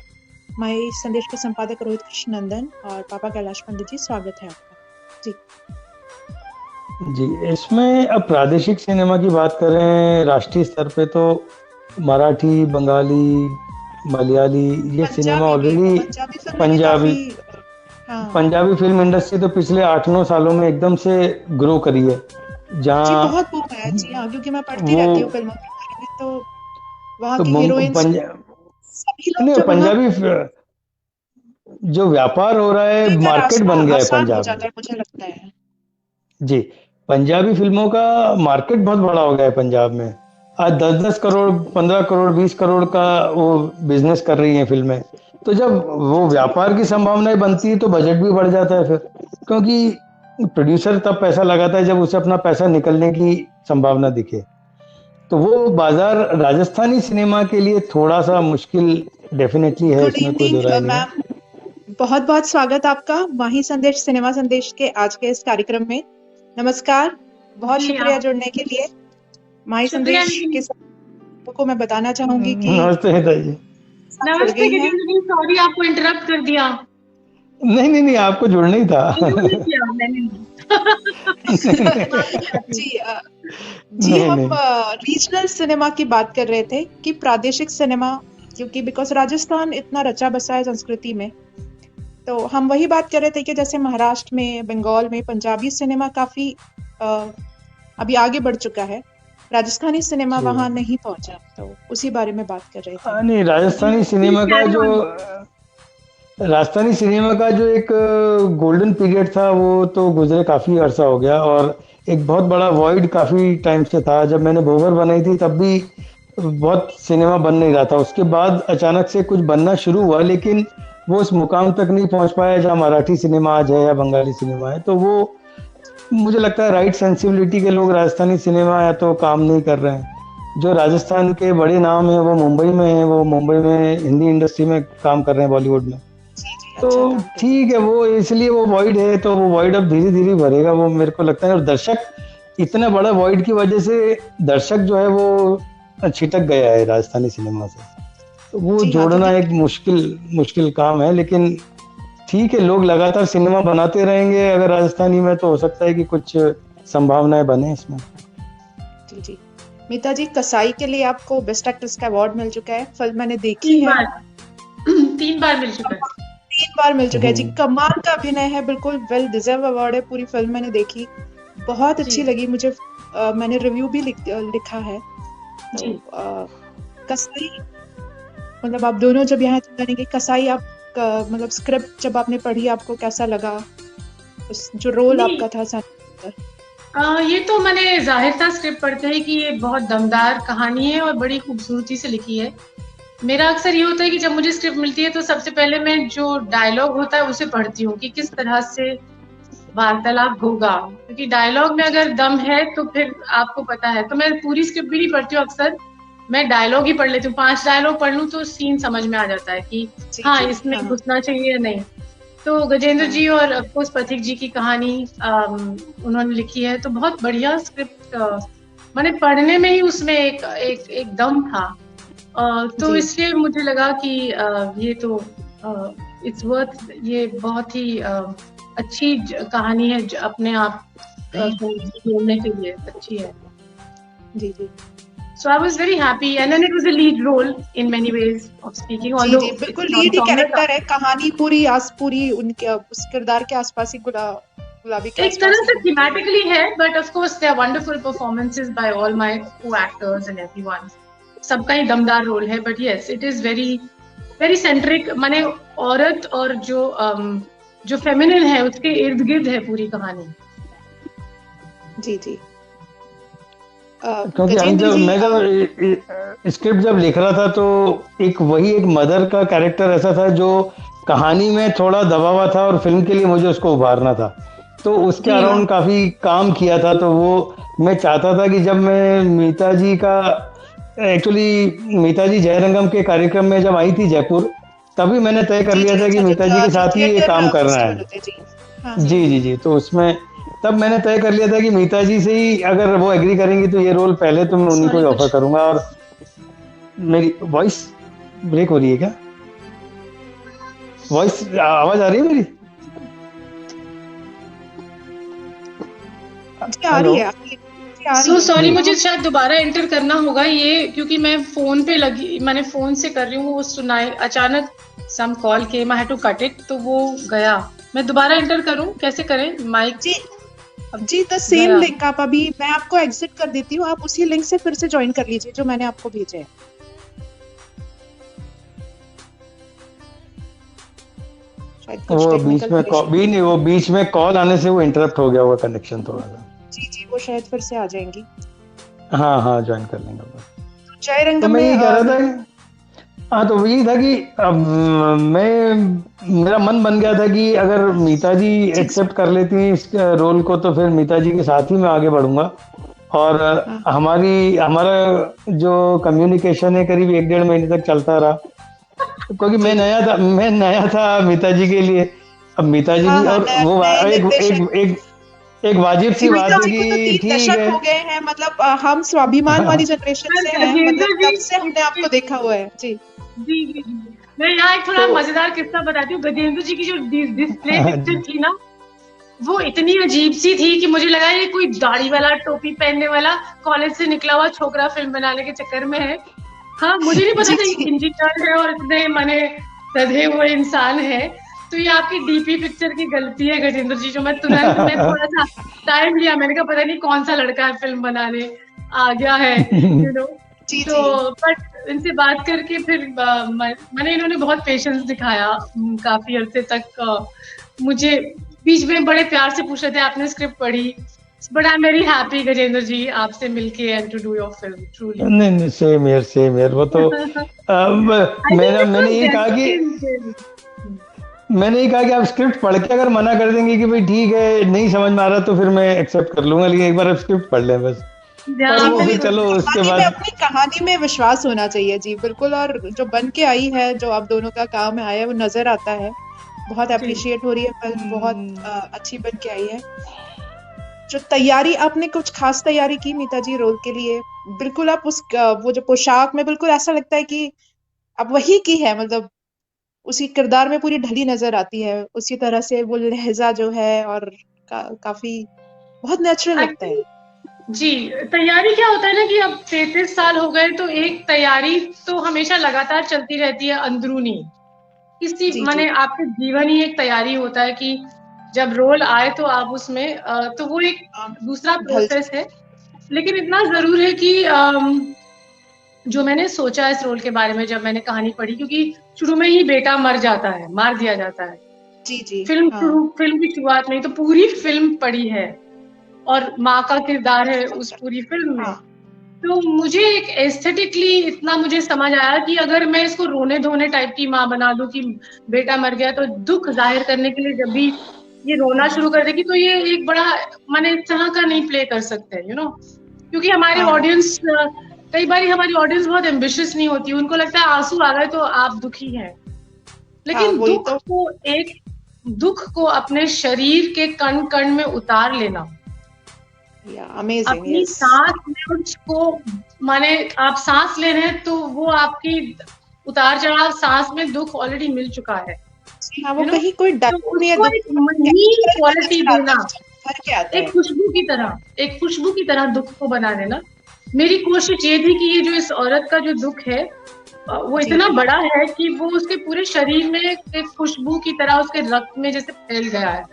माई संदेश के संपादक रोहित कृष्ण नंदन और पापा कैलाश पंडित जी, स्वागत है आपका जी। जी, इसमें अब प्रादेशिक सिनेमा की बात करें राष्ट्रीय स्तर पे तो मराठी, बंगाली, मलयाली ये सिनेमा ऑलरेडी पंजाबी फिल्में भी पंजाबी काफी हाँ पंजाबी फिल्म इंडस्ट्री तो पिछले 8-9 सालों में एकदम से ग्रो करी है। जी, जहाँ बहुत बूम है जी। हाँ, क्योंकि मैं पढ़ती वो रहती हूँ फिल्मों के बारे में, तो वहाँ तो की हीरोइंस सभी लोग नहीं जो वहाँ पंजाबी जो व्यापार हो रहा है का मार्केट रास्ता बन गया है आसान हो पंजाब में। जाता है, मुझे लगता है। जी, पंजाबी फिल्मों का मार्केट बहुत बड़ा हो गया है पंजाब में। आज 10-10 करोड़, 15 करोड़, 20 करोड़ का वो बिजनेस कर रही हैं फिल्में। तो जब वो व्यापार की संभावनाएं बनती है तो बजट भी बढ़ जाता है फिर, क्योंकि प्रोड्यूसर तब पैसा लगाता है जब उसे अपना पैसा निकलने की संभावना दिखे। तो वो बाजार राजस्थानी सिनेमा के लिए थोड़ा सा मुश्किल डेफिनेटली है, गुड इसमें कोई दो इवनिंग राय नहीं है। मैम, बहुत बहुत स्वागत आपका माही संदेश, सिनेमा संदेश के आज के इस कार्यक्रम में। नमस्कार, बहुत जी शुक्रिया आप जुड़ने के लिए। माही शुक्रिया संदेश जी। के साथियों को मैं बताना चाहूंगी कि नमस्ते हिता जी। साथ जुड़ नमस्ते गई हैं। गजेंद्र जी, सॉरी आपको इंटरप्ट कर दिया। नहीं नहीं नहीं, आपको जुड़ना ही था। नहीं किया मैंने माफी चाहती हूँ। जी जी, नहीं हम नहीं रीजनल सिनेमा की बात कर रहे थे कि प्रादेशिक सिनेमा, क्योंकि बिकॉज राजस्थान इतना रचा बसा है संस्कृति में, तो हम वही बात कर रहे थे कि जैसे महाराष्ट्र में, बंगाल में पंजाबी सिनेमा काफी अभी आगे बढ़ चुका है, राजस्थानी सिनेमा जी। वहां नहीं पहुंचा, तो उसी बारे में बात कर रहे थे। नहीं, राजस्थानी सिनेमा का कैरी जो ऑन। राजस्थानी सिनेमा का जो एक गोल्डन पीरियड था वो तो गुजरे काफी अरसा हो गया, और एक बहुत बड़ा वॉइड काफी टाइम से था। जब मैंने भोवर बनाई थी तब भी बहुत सिनेमा बन नहीं रहा था। उसके बाद अचानक से कुछ बनना शुरू हुआ, लेकिन वो उस मुकाम तक नहीं पहुंच पाया जहाँ मराठी सिनेमा आज है या बंगाली सिनेमा है। तो वो मुझे लगता है राइट सेंसिबिलिटी के लोग राजस्थानी सिनेमा या तो काम नहीं कर रहे हैं। जो राजस्थान के बड़े नाम हैं वो मुंबई में हैं, वो मुंबई में हिंदी इंडस्ट्री में काम कर रहे हैं, बॉलीवुड में। जी जी, तो अच्छा काम कर ठीक है, वो इसलिए वो वॉइड है, तो वो वॉइड अब धीरे धीरे भरेगा, वो मेरे को लगता है। और दर्शक इतना बड़ा वॉइड की वजह से दर्शक जो है वो छिटक गया है राजस्थानी सिनेमा से। तो वो जी। हाँ, जोड़ना क्योंकि एक मुश्किल मुश्किल काम है, लेकिन ठीक है, लोग लगातार सिनेमा बनाते रहेंगे अगर राजस्थानी में, तो हो सकता है कि कुछ संभावनाएं बने इसमें। जी जी, मीता जी, कसाई के लिए आपको बेस्ट एक्ट्रेस का अवार्ड मिल चुका है। फिल्म मैंने देखी 3 है, बार 3 बार मिल चुका है। 3 बार मिल चुका है जी। कमाल का अभिनय है, बिल्कुल वेल डिजर्व अवार्ड है। पूरी फिल्म मैंने देखी, बहुत अच्छी जी लगी मुझे। मैंने रिव्यू भी लिखा है। जी। तो कसाई, मतलब आप दोनों जब यहाँ जानेंगे, कसाई आप मतलब स्क्रिप्ट जब आपने पढ़ी आपको कैसा लगा? उस जो रोल नहीं, आपका था साथ। ये तो मैंने जाहिर था स्क्रिप्ट पढ़ते ही कि ये बहुत दमदार कहानी है और बड़ी खूबसूरती से लिखी है। मेरा अक्सर ये होता है कि जब मुझे स्क्रिप्ट मिलती है तो सबसे पहले मैं जो डायलॉग होता है उसे पढ़ती हूँ कि किस तरह से वार्तालाप होगा, क्योंकि डायलॉग में अगर दम है तो फिर आपको पता है। तो मैं पूरी स्क्रिप्ट भी नहीं पढ़ती हूँ, अक्सर मैं डायलॉग ही पढ़ लेती हूँ। 5 डायलॉग पढ़ लूँ तो सीन समझ में आ जाता है कि जी हाँ जी, इसमें हाँ घुसना चाहिए या नहीं। तो गजेंद्र हाँ जी और अफकोर्स पथिक जी की कहानी उन्होंने लिखी है, तो बहुत बढ़िया स्क्रिप्ट। मैंने पढ़ने में ही उसमें एक दम था। तो जी इसलिए मुझे लगा कि ये तो इट्स वर्थ, ये बहुत ही अच्छी कहानी है, अपने आप बोलने के लिए अच्छी है। जी जी So I was very happy, and then it was a lead role in many ways of speaking, ji although ji, it's बिल्कुल an lead he ensemble character है। कहानी पूरी उनके उस किरदार के आसपास ही, गुलाबी के एक आसपास तरह ही से घूमती है। thematically है, but of course there are wonderful performances by all my co-actors and everyone. सबका ही दमदार रोल है, but yes, it is very very centric, माने औरत और जो फेमिनिन है उसके इर्द गिर्द है पूरी कहानी। जी जी। क्योंकि गजेंद्र जी, मैं जब स्क्रिप्ट जब लिख रहा था तो एक मदर का कैरेक्टर ऐसा था जो कहानी में थोड़ा दबा हुआ था, और फिल्म के लिए मुझे उसको उभारना था, तो उसके जी अराउंड काफी काम किया था। तो वो मैं चाहता था कि जब मैं मीता जी का, एक्चुअली मीता जी जयरंगम के कार्यक्रम में जब आई थी जयपुर, तभी मैंने तय कर जी लिया जी, था कि अच्छा मीता जी के जो साथ ही ये थिएटर काम करना फेस्टिवल है। होते हैं, जी हाँ हाँ। जी, तो उसमें तब मैंने तय कर लिया था कि मीता जी से ही अगर वो एग्री करेंगी तो ये रोल पहले तो मैं उन्हीं को सॉरी ही ऑफर कुछ करूँगा। और मेरी वॉइस ब्रेक हो रही है क्या? वॉइस आवाज़ आ रही है मेरी? जी आ हेलो? रही है आपकी, जी आ रही सो है। सॉरी, जी। मुझे शायद दोबारा एंटर करना होगा ये, क्योंकि मैं फोन पे लगी, मैंने फोन से कर रही हूँ, वो सुनाई अचानक some call came, I had to cut it, तो वो गया। मैं दोबारा एंटर करूँ? कैसे करें? माइक जी अब जी द सेम गया। लिंक आप अभी, मैं आपको एग्जिट कर देती हूँ, आप उसी लिंक से फिर से ज्वाइन कर लीजिए जो मैंने आपको भेजे है। शायद कुछ वो बीच टेक्निकल में इशू। नहीं, वो बीच में कॉल आने से वो इंटरप्ट हो गया होगा कनेक्शन थोड़ा सा। जी जी, वो शायद फिर से आ जाएंगी। हाँ, ज्वाइन कर लेंगे अब। जय तो रंगम मैं में ये कह रहा था हाँ, तो यही था कि अब मेरा मन बन गया था कि अगर मीता जी जी जी एक्सेप्ट कर लेती हैं इस रोल को तो फिर मीता जी के साथ ही मैं आगे बढ़ूंगा। और हाँ हमारा जो कम्युनिकेशन है करीब 1 डेढ़ महीने तक चलता रहा, क्योंकि जी जी मैं नया था मीता जी के लिए। अब मीता जी हाँ भी, हाँ, और नए वो नए निर्देशक। एक वाजिब जी सी बात मीता है जी को तो कि 3 ठीक दशक है। हो गए हैं, मतलब हम स्वाभिमान वाली जनरेशन सर से हैं, गजेंद्र मतलब जी, तब से हमने आपको देखा हुआ है जी। जी जी जी, मैं यहाँ एक थोड़ा तो मजेदार किस्सा बताती हूँ। गजेंद्र जी की जो डिस्प्ले हाँ पिक्चर जी। थी ना, वो इतनी अजीब सी थी कि मुझे लगा ये कोई दाढ़ी वाला, टोपी पहनने वाला, कॉलेज से निकला हुआ छोकरा फिल्म बनाने के चक्कर में है। हाँ, मुझे नहीं पता जी था ये जी इंजीनियर है और इतने माने सधे हुए इंसान है। तो ये आपकी डीपी पिक्चर की गलती है गजेंद्र जी, जो मैं थोड़ा सा टाइम लिया, मैंने कहा पता नहीं कौन सा लड़का है फिल्म बनाने आ गया है, यू नो। जी तो जी बट इनसे बात करके फिर मैंने इन्होंने बहुत पेशेंस दिखाया काफी अरसे तक। मुझे बीच में बड़े प्यार से पूछ रहे थे आपने स्क्रिप्ट पढ़ी, but I am very happy Gajendra ji आपसे मिलके and to do your film truly. नहीं, सेम यार, वो तो आई थिंक इट मैंने वाज यही कहा कि डेस्टिन्ड। आप स्क्रिप्ट पढ़ के अगर मना कर देंगे कि भाई ठीक है नहीं समझ में आ रहा, तो फिर मैं एक्सेप्ट कर लूंगा, लेकिन एक बार आप स्क्रिप्ट पढ़ लें बस। और जी, वो फिर बिल्कुल चलो उसके कहानी में, बाद। अपनी कहानी में विश्वास होना चाहिए जी, बिल्कुल। और जो बन के आई है, जो आप दोनों का काम आया है, वो नजर आता है। बहुत जी अप्रिशिएट हो रही है फिल्म, बहुत अच्छी बन के आई है। जो तैयारी आपने, कुछ खास तैयारी की मीता जी रोल के लिए? बिल्कुल आप उस वो जो पोशाक में, बिल्कुल ऐसा लगता है कि आप वही की है, मतलब उसी किरदार में पूरी ढली नजर आती है, उसी तरह से वो लहजा जो है, और काफी बहुत नेचुरल लगता है। एक्चुअली जी, तैयारी क्या होता है ना कि अब 33 साल हो गए, तो एक तैयारी तो हमेशा लगातार चलती रहती है अंदरूनी। किसी जी जी माने आपके जीवन ही एक तैयारी होता है कि जब रोल आए तो आप उसमें तो वो एक हाँ, दूसरा ढल प्रोसेस जाए। है। लेकिन इतना जरूर है कि जो मैंने सोचा इस रोल के बारे में जब मैंने कहानी पढ़ी, क्योंकि शुरू में ही बेटा मर जाता है, मार दिया जाता है जी जी हाँ फिल्म की शुरुआत में ही, तो पूरी फिल्म पड़ी है और माँ का किरदार है उस पूरी फिल्म में। हाँ तो मुझे एक एस्थेटिकली इतना मुझे समझ आया कि अगर मैं इसको रोने धोने टाइप की माँ बना दूं कि बेटा मर गया, तो दुख जाहिर करने के लिए जब भी ये रोना शुरू कर देगी, तो ये एक बड़ा माने इस तरह का नहीं प्ले कर सकते, यू नो। क्योंकि हमारे हाँ हाँ ऑडियंस, कई बार हमारी ऑडियंस बहुत एम्बिशियस नहीं होती, उनको लगता है आंसू आ गए तो आप दुखी हैं। हाँ, लेकिन वही तो। दुख को अपने शरीर के कण कण में उतार लेना, या अमेजिंग, अपनी यस। सांस में उसको, माने आप सांस ले रहे हैं तो वो आपकी उतार चढ़ाव सांस में दुख ऑलरेडी मिल चुका है, जी हाँ, वो यू नो। कहीं कोई तो डर नहीं है उसको दुख एक में, महीन कैरेक्टर में क्वालिटी नजर आता देना, है, जब भर के आता है। एक खुशबू की तरह दुख को बना देना। मेरी कोशिश ये थी कि ये जो इस औरत का जो दुख है वो जी इतना जी बड़ा है कि वो उसके पूरे शरीर में एक खुशबू की तरह उसके रक्त में जैसे फैल गया है।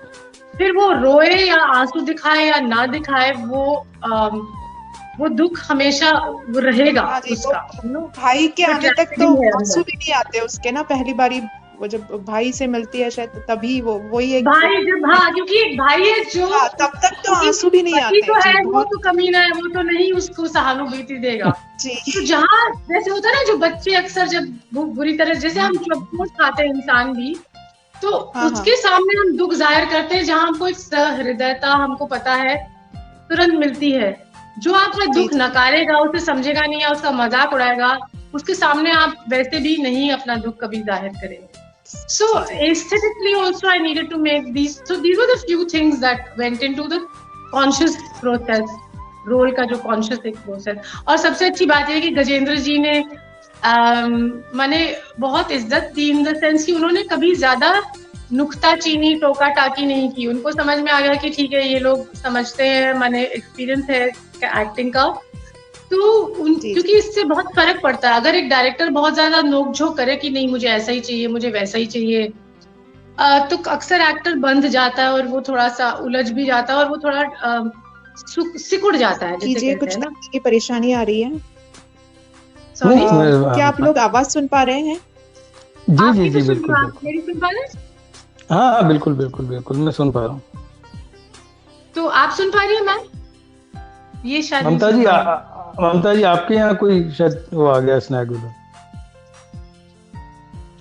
फिर वो रोए या आंसू दिखाए या ना दिखाए, वो दुख हमेशा वो रहेगा हाँ जी, वो उसका, यू नो। भाई के वो आने तक तो ट्रेजेडी है आंसू अंदर। भी नहीं आते उसके ना, पहली बारी वो जब भाई से मिलती है शायद, तभी वो वही एक भाई जब, हाँ, क्योंकि एक भाई है जो, हाँ, तब तक तो क्योंकि आंसू भी नहीं पति आते तो जी, है, वो बहुत। तो कमीना है, वो तो नहीं उसको सहानुभूति देगा। जी तो जहाँ जैसे होता है ना, जो बच्चे अक्सर जब बुरी तरह, जैसे हम चोट खाते हैं इंसान भी, तो हाँ हाँ उसके सामने हम दुख जाहिर करते हैं, जहाँ हमको एक सहृदयता हमको पता है तुरंत मिलती है। जो आपका जी दुख जी नकारेगा, उसे समझेगा नहीं या उसका मजाक उड़ाएगा, उसके सामने आप वैसे भी नहीं अपना दुख कभी जाहिर करेंगे. So aesthetically also I needed to make these. So these were the few things that went into the conscious process. Role का जो कॉन्शियस एक प्रोसेस. और सबसे अच्छी बात यह है कि गजेंद्र जी ने मैंने बहुत इज्जत दी इन द सेंस कि उन्होंने कभी ज्यादा नुक्ताचीनी टोका टाकी नहीं की. उनको समझ में आ गया कि ठीक है ये लोग समझते हैं, मैंने एक्सपीरियंस है एक्टिंग का. तो क्योंकि इससे बहुत फर्क पड़ता है. अगर एक डायरेक्टर बहुत ज्यादा नोकझोंक करे कि नहीं मुझे ऐसा ही चाहिए, मुझे वैसा ही चाहिए, तो अक्सर एक्टर बंध जाता है और वो थोड़ा सा उलझ भी जाता है और वो थोड़ा सिकुड़ जाता है. कीजिए, कुछ की परेशानी आ रही है. सॉरी, क्या आप लोग आवाज सुन पा रहे हैं? जी जी जी बिल्कुल. मेरी सुन पा रहे हैं? हाँ बिल्कुल बिल्कुल बिल्कुल मैं सुन पा रहा हूँ. तो आप सुन पा रही हैं मैम? ये शायद ममता जी आपके यहाँ कोई शायद वो आ गया स्नैग उधर.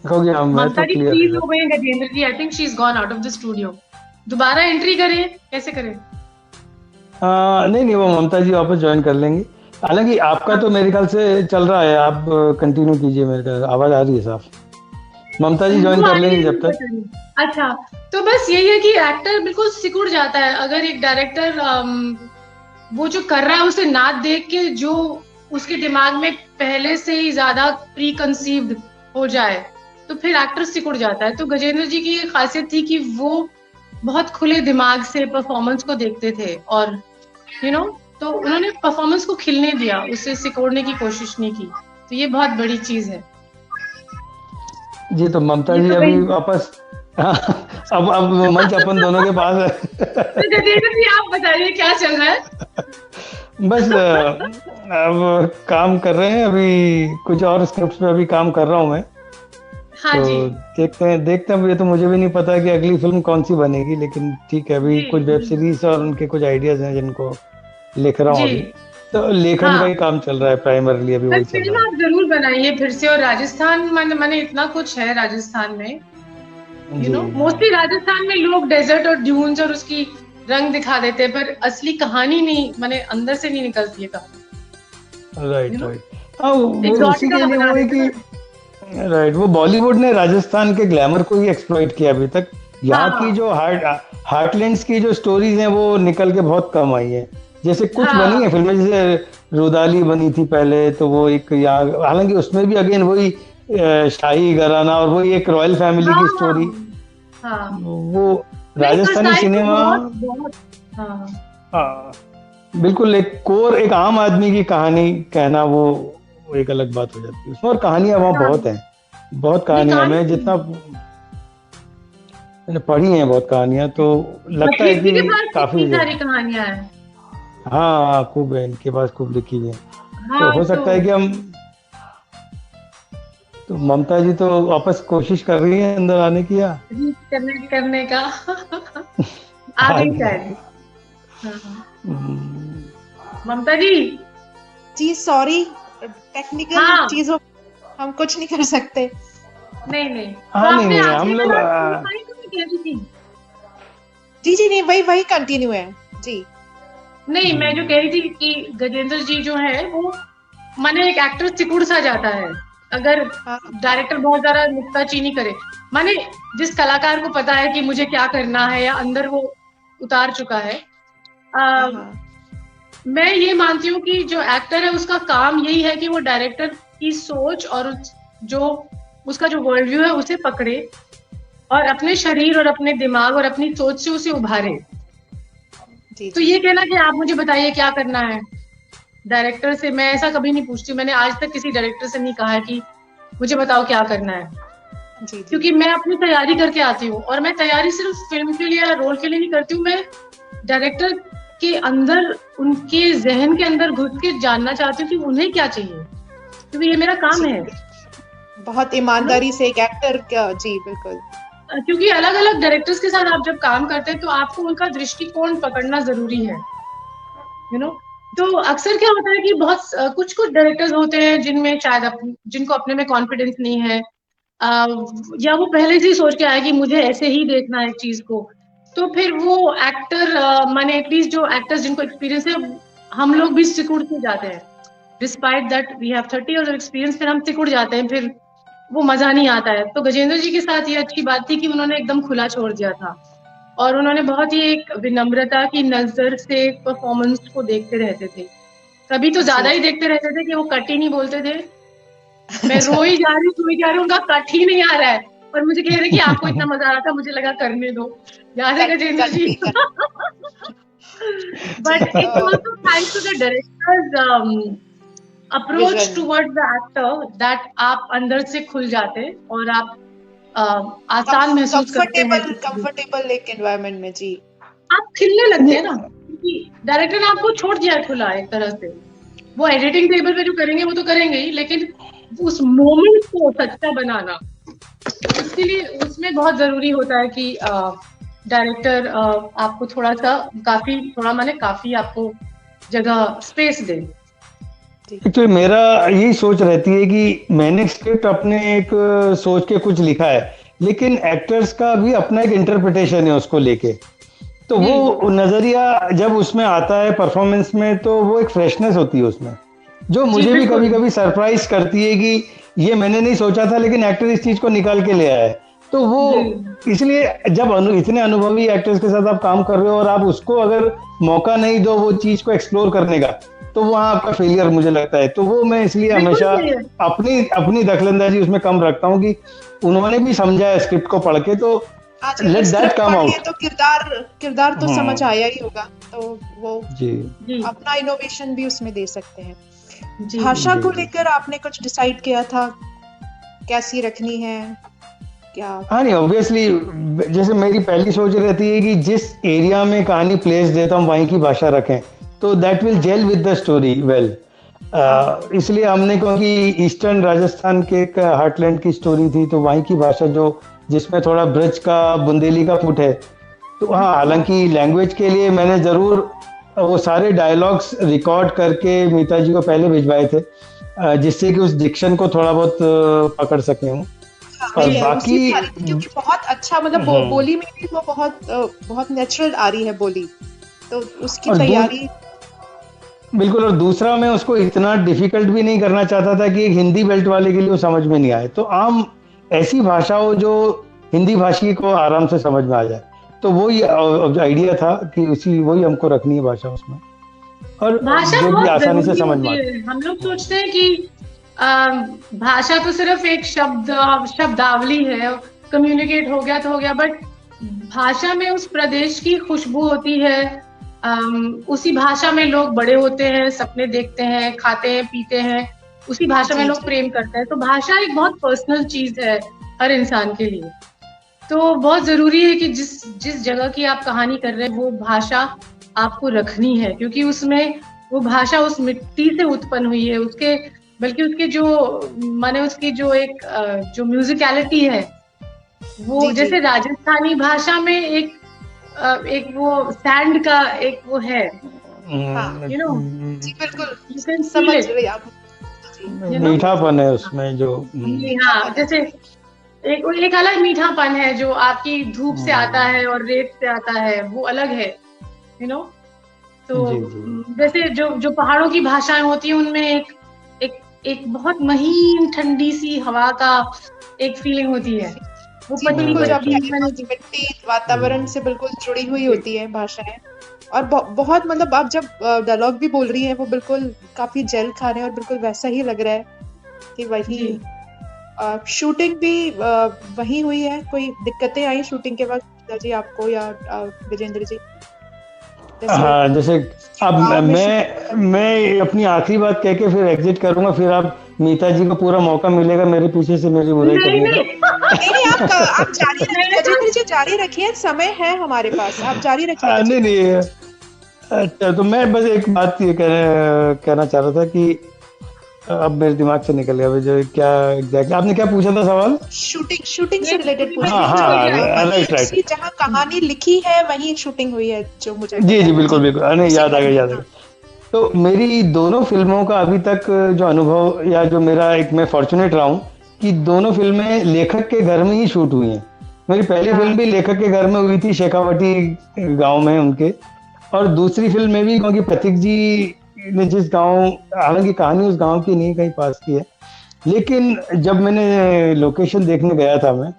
ममता जी प्लीज हो गए Gajendra ji. I think she is gone out of the studio. दोबारा एंट्री करें, कैसे करें? नहीं वो ममता जी वापस ज्वाइन कर लेंगे. हालांकि आपका तो मेरे ख्याल से चल रहा है, आप कंटिन्यू कीजिए. मेरे ख्याल आवाज आ रही है साफ. ममता जी ज्वाइन कर लेंगे जब तक. अच्छा, तो बस यही है कि एक्टर बिल्कुल सिकुड़ जाता है अगर एक डायरेक्टर वो जो कर रहा है उसे ना देख के जो उसके दिमाग में पहले से ही ज्यादा प्री कंसीव्ड हो जाए तो फिर एक्टर सिकुड़ जाता है. तो गजेंद्र जी की ये खासियत थी कि वो बहुत खुले दिमाग से परफॉर्मेंस को देखते थे और तो उन्होंने परफॉर्मेंस को खिलने दिया, उसे सिकोड़ने की कोशिश नहीं की. तो ये बहुत बड़ी चीज है. जी तो ममता जी अभी वापस अब मंच अपन दोनों के पास है. तो गजेंद्र जी आप बताइए क्या चल रहा है? बस अब काम कर रहे हैं. अभी कुछ और स्क्रिप्ट्स पे अभी काम कर रहा हूँ मैं. हाँ तो जी. देखते हैं. ये तो मुझे भी नहीं पता कि अगली फिल्म कौन सी बनेगी, लेकिन ठीक है अभी कुछ वेब सीरीज और उनके कुछ आइडियाज हैं जिनको लिख रहा हूँ अभी. तो लेखन का ही काम चल रहा है प्राइमरली अभी. वही चल रहा है. आप जरूर बनाइए फिर से. और राजस्थान मैंने इतना कुछ है राजस्थान में, मोस्टली राजस्थान में लोग डेजर्ट और ड्यून्स और उसकी रंग दिखा देते हैं पर असली कहानी नहीं, मैंने अंदर से नहीं निकलती है कहानी. राइट. हाँ उसी के लिए वो है कि राइट वो बॉलीवुड ने राजस्थान के ग्लैमर को ही एक्सप्लॉइट किया अभी तक. यहाँ की जो हार्टलैंड्स की जो स्टोरीज हैं वो निकल के बहुत कम आई है. जैसे कुछ बनी है फिल्में, जैसे रुदाली बनी थी पहले, तो वो एक यहाँ, हालांकि उसमें भी अगेन वही शाही घराना और वही एक रॉयल फैमिली की स्टोरी. वो राजस्थानी सिनेमा बिल्कुल एक आम आदमी की कहानी कहना वो एक अलग बात हो जाती है उसमें. और कहानियां वहाँ बहुत हैं, बहुत कहानियां. मैं जितना मैंने पढ़ी हैं बहुत कहानियां, तो लगता है कि काफी सारी कहानियां हैं. हाँ खूब है इनके पास, खूब लिखी है. तो हो सकता है कि हम तो ममता जी तो वापस कोशिश कर रही है अंदर आने की या करने का. आ गई शायद ममता जी. सॉरी, टेक्निकल चीजों हम कुछ नहीं कर सकते. नहीं. हाँ नहीं हम लोग जी नहीं वही कंटिन्यू है जी. नहीं मैं जो कह रही थी कि गजेंद्र जी जो है वो माने एक एक्टर सिकुड़ सा जाता है अगर डायरेक्टर बहुत ज्यादा नुक्ताचीनी करे. माने जिस कलाकार को पता है कि मुझे क्या करना है या अंदर वो उतार चुका है. मैं ये मानती हूँ कि जो एक्टर है उसका काम यही है कि वो डायरेक्टर की सोच और जो उसका जो वर्ल्ड व्यू है उसे पकड़े और अपने शरीर और अपने दिमाग और अपनी सोच से उसे उभारे. तो ये कहना कि आप मुझे बताइए क्या करना है डायरेक्टर से, मैं ऐसा कभी नहीं पूछती. मैंने आज तक किसी डायरेक्टर से नहीं कहा है कि मुझे बताओ क्या करना है. क्योंकि मैं अपनी तैयारी करके आती हूँ और मैं तैयारी सिर्फ फिल्म के लिए या रोल के लिए नहीं करती हूँ. मैं डायरेक्टर के अंदर, उनके जहन के अंदर घुस के जानना चाहती हूँ कि उन्हें क्या चाहिए, क्योंकि ये मेरा काम है. बहुत ईमानदारी से एक एक्टर का. जी बिल्कुल. क्योंकि अलग अलग डायरेक्टर्स के साथ आप जब काम करते हैं तो आपको उनका दृष्टिकोण पकड़ना जरूरी है. तो अक्सर क्या होता है कि बहुत कुछ डायरेक्टर्स होते हैं जिनमें शायद जिनको अपने में कॉन्फिडेंस नहीं है, या वो पहले से ही सोच के आया कि मुझे ऐसे ही देखना है चीज को. तो फिर वो एक्टर माने एटलीस्ट जो एक्टर्स जिनको एक्सपीरियंस है, हम लोग भी सिकुड़ के जाते हैं. Despite that we have 30 years of experience, फिर हम सिकुड़ जाते हैं, फिर वो मजा नहीं आता है। तो गजेंद्र जी के साथ ये अच्छी बात थी कि उन्होंने एकदम खुला छोड़ दिया था, और उन्होंने बहुत ही एक विनम्रता की नजर से परफॉर्मेंस को देखते रहते थे। कभी तो ज्यादा ही देखते रहते थे कि वो कट ही नहीं बोलते थे, मैं रोई जा रही हूँ, उनका कट ही नहीं आ रहा है, और मुझे कह रहे कि आपको इतना मजा आ रहा था, मुझे लगा करने दो। याद है Gajendra ji? But it's also thanks to the director's approach towards the actor that आप अंदर से खुल जाते और आप आसान महसूस करते हैं, कंफर्टेबल एक एनवायरनमेंट में। जी, आप खिलने लगते हैं ना, क्योंकि डायरेक्टर ने आपको छोड़ दिया है खुला एक तरह से। वो एडिटिंग टेबल पे जो करेंगे वो तो करेंगे ही, लेकिन उस मोमेंट को सच्चा बनाना, उसके लिए उसमें बहुत जरूरी होता है कि डायरेक्टर आपको थोड़ा सा काफी आपको जगह स्पेस दे। एक्चुअली मेरा यही सोच रहती है कि मैंने स्क्रिप्ट अपने एक सोच के कुछ लिखा है, लेकिन एक्टर्स का भी अपना एक इंटरप्रिटेशन है उसको लेके, तो वो नजरिया जब उसमें आता है परफॉर्मेंस में, तो वो एक फ्रेशनेस होती है उसमें, जो मुझे भी कभी कभी सरप्राइज करती है कि ये मैंने नहीं सोचा था, लेकिन एक्टर इस चीज को निकाल के ले आया है। तो वो इसलिए जब इतने अनुभवी एक्टर्स के साथ आप काम कर रहे हो और आप उसको अगर मौका नहीं दो वो चीज को एक्सप्लोर करने का, तो वहाँ आपका फेलियर मुझे लगता है। तो वो मैं इसलिए हमेशा अपनी दखलंदाजी उसमें कम रखता हूँ कि उन्होंने भी समझा है स्क्रिप्ट को पढ़ के, तो लेट दैट कम आउट। तो किरदार तो समझ आया ही होगा, तो वो अपना इनोवेशन भी उसमें दे सकते हैं। भाषा को लेकर आपने कुछ डिसाइड किया था, कैसी रखनी है क्या? हाँ नहीं, ऑब्वियसली जैसे मेरी पहली सोच रहती है कि जिस एरिया में कहानी प्लेस देता हूँ वहीं की भाषा रखें, तो that will gel with the story well. इसलिए हमने, क्योंकि ईस्टर्न राजस्थान के एक हार्टलैंड की स्टोरी थी, तो वहीं की भाषा जो जिसमें थोड़ा ब्रज का बुंदेली का फुट है, तो हाँ, हालांकि लैंग्वेज के लिए मैंने जरूर वो सारे डायलॉग्स रिकॉर्ड करके मीता जी को पहले भिजवाए थे, जिससे कि उस डिक्शन को थोड़ा बहुत पकड़ सके हूँ। और बाकी क्योंकि बहुत अच्छा, मतलब बोली में भी वो बहुत नेचुरल आ रही है बोली, तो उसकी तैयारी बिल्कुल। और दूसरा, मैं उसको इतना डिफिकल्ट भी नहीं करना चाहता था कि एक हिंदी बेल्ट वाले के लिए वो समझ में नहीं आए, तो आम ऐसी भाषा हो जो हिंदी भाषी को आराम से समझ में आ जाए, तो वही आइडिया था कि वही हमको रखनी है भाषा उसमें, और जो भी आसानी से समझ में आए। हम लोग सोचते हैं कि भाषा तो सिर्फ एक शब्दावली है, कम्युनिकेट हो गया तो हो गया, बट भाषा में उस प्रदेश की खुशबू होती है, उसी भाषा में लोग बड़े होते हैं, सपने देखते हैं, खाते हैं, पीते हैं, उसी भाषा में लोग प्रेम करते हैं। तो भाषा एक बहुत पर्सनल चीज है हर इंसान के लिए, तो बहुत जरूरी है कि जिस जगह की आप कहानी कर रहे हैं वो भाषा आपको रखनी है, क्योंकि उसमें वो भाषा उस मिट्टी से उत्पन्न हुई है, बल्कि उसके उसकी जो एक जो म्यूजिकलिटी है वो जैसे राजस्थानी भाषा में एक वो सैंड का एक वो है, यू नो, बिल्कुल समझ रही आप, मीठापन है उसमें जो, हाँ, जैसे एक अलग मीठापन है जो आपकी धूप से आता है और रेत से आता है, वो अलग है, यू नो। तो जैसे जो पहाड़ों की भाषाएं होती हैं उनमें एक बहुत महीन ठंडी सी हवा का एक फीलिंग होती है, वो पतली मिट्टी वातावरण से बिल्कुल जुड़ी हुई होती है भाषाएं, और बहुत मतलब आप जब डायलॉग भी बोल रही हैं वो बिल्कुल काफी जेल खा रहे हैं, और बिल्कुल वैसा ही लग रहा है कि वही शूटिंग भी वही हुई है। कोई दिक्कतें आई शूटिंग के वक्त जी आपको या विजेंद्र जी? हाँ, जैसे अब मैं अपनी आखिरी बात कह के फिर एग्जिट करूंगा, फिर आप मीता जी को पूरा मौका मिलेगा मेरे पीछे से मेरी बुराई करने का। नहीं, आप जारी रखिए विजेंद्र जी, जारी रखिए, समय है हमारे पास, आप जारी रखिए। नहीं, अच्छा, तो मैं बस एक बात ये कहना चाह रहा था कि अब मेरे दिमाग से निकल गया जो क्या एग्जैक्टली आपने क्या पूछा था सवाल? शूटिंग से रिलेटेड पूछा। राइट, जहाँ कहानी लिखी है वहीं शूटिंग हुई है, जो मुझे जी बिल्कुल, नहीं, याद आ गया। तो मेरी दोनों फिल्मों का अभी तक जो अनुभव, या जो मेरा मैं फॉर्चुनेट रहा हूँ कि दोनों फिल्में लेखक के घर में ही शूट हुई हैं। मेरी पहली फिल्म भी लेखक के घर में हुई थी, शेखावटी गाँव में उनके, और दूसरी फिल्म में भी, क्योंकि प्रतीक जी ने जिस गांव, हालांकि कहानी उस गांव की नहीं, कहीं पास की है, लेकिन जब मैंने लोकेशन देखने गया था मैं,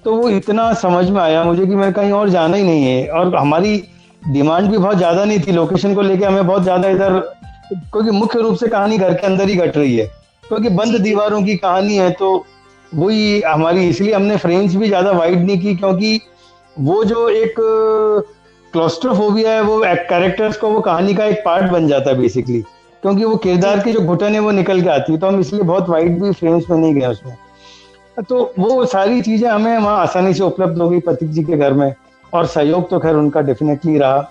तो वो इतना समझ में आया मुझे कि मैं कहीं और जाना ही नहीं है। और हमारी डिमांड भी बहुत ज्यादा नहीं थी लोकेशन को लेके, हमें बहुत ज्यादा इधर, क्योंकि मुख्य रूप से कहानी घर के अंदर ही घट रही है, क्योंकि बंद दीवारों की कहानी है, तो वही हमारी, इसलिए हमने फ्रेम्स भी ज्यादा वाइड नहीं की, क्योंकि वो जो एक क्लॉस्ट्रोफोबिया है वो कैरेक्टर्स को, वो कहानी का एक पार्ट बन जाता है बेसिकली, क्योंकि वो किरदार की जो घुटन है वो निकल के आती है, तो हम इसलिए बहुत वाइड भी फ्रेम्स में नहीं गए उसमें। तो वो सारी चीजें हमें वहाँ आसानी से उपलब्ध हो गई प्रतीक जी के घर में, और सहयोग तो खैर उनका डेफिनेटली रहा।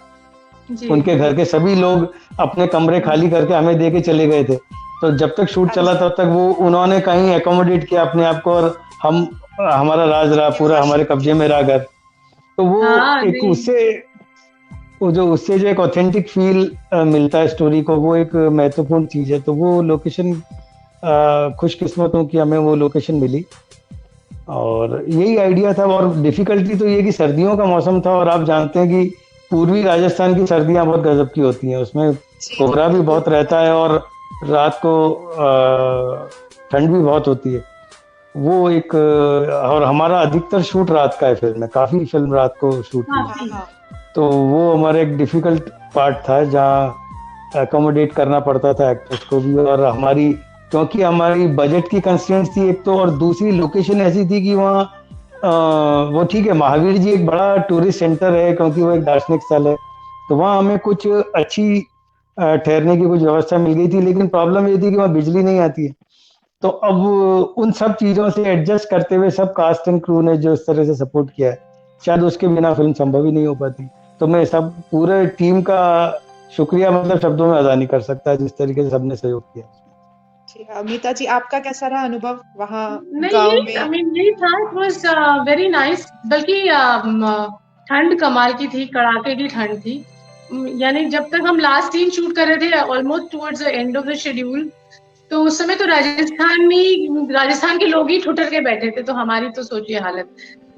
उनके घर के सभी लोग अपने कमरे खाली करके हमें दे के चले गए थे, तो जब तक शूट चला तब तक वो उन्होंने कहीं एकोमोडेट किया अपने आप को, और हम, हमारा राज रहा पूरा, हमारे कब्जे में रहा घर। तो वो एक उससे जो एक ऑथेंटिक फील मिलता है स्टोरी को, वो एक महत्वपूर्ण चीज है। तो वो लोकेशन, खुशकिस्मत हूँ कि हमें वो लोकेशन मिली, और यही आइडिया था। और डिफिकल्टी तो ये कि सर्दियों का मौसम था, और आप जानते हैं कि पूर्वी राजस्थान की सर्दियां बहुत गजब की होती हैं, उसमें कोहरा भी बहुत रहता है, और रात को ठंड भी बहुत होती है। वो एक, और हमारा अधिकतर शूट रात का है फिल्म में, काफी फिल्म रात को शूट हुई, तो वो हमारा एक डिफिकल्ट पार्ट था, जहाँ एकोमोडेट करना पड़ता था एक्टर्स को भी, और हमारी, क्योंकि हमारी बजट की कंस्ट्रेंट्स थी एक तो, और दूसरी लोकेशन ऐसी थी कि वहाँ वो ठीक है, महावीर जी एक बड़ा टूरिस्ट सेंटर है, क्योंकि वो एक दार्शनिक स्थल है, तो वहाँ हमें कुछ अच्छी ठहरने की कुछ व्यवस्था मिल गई थी, लेकिन प्रॉब्लम ये थी कि वहाँ बिजली नहीं आती है। तो अब उन सब चीजों से एडजस्ट करते हुए सब कास्ट एंड क्रू ने जो इस तरह से सपोर्ट किया है, शायद उसके बिना फिल्म संभव ही नहीं हो पाती। तो मैं सब पूरे टीम का शुक्रिया मतलब शब्दों में अदा नहीं कर सकता, जिस तरीके से सबने सहयोग किया। अमिता जी, आपका कैसा रहा अनुभव वहाँ गाँव में? यही था, इट वाज वेरी नाइस। बल्कि ठंड कमाल की थी, कड़ाके की ठंड थी। यानी जब तक हम लास्ट सीन शूट कर रहे थे, almost towards the end of the schedule, तो उस समय तो राजस्थान के लोग ही ठुठर के बैठे थे, तो हमारी तो सोचिए हालत।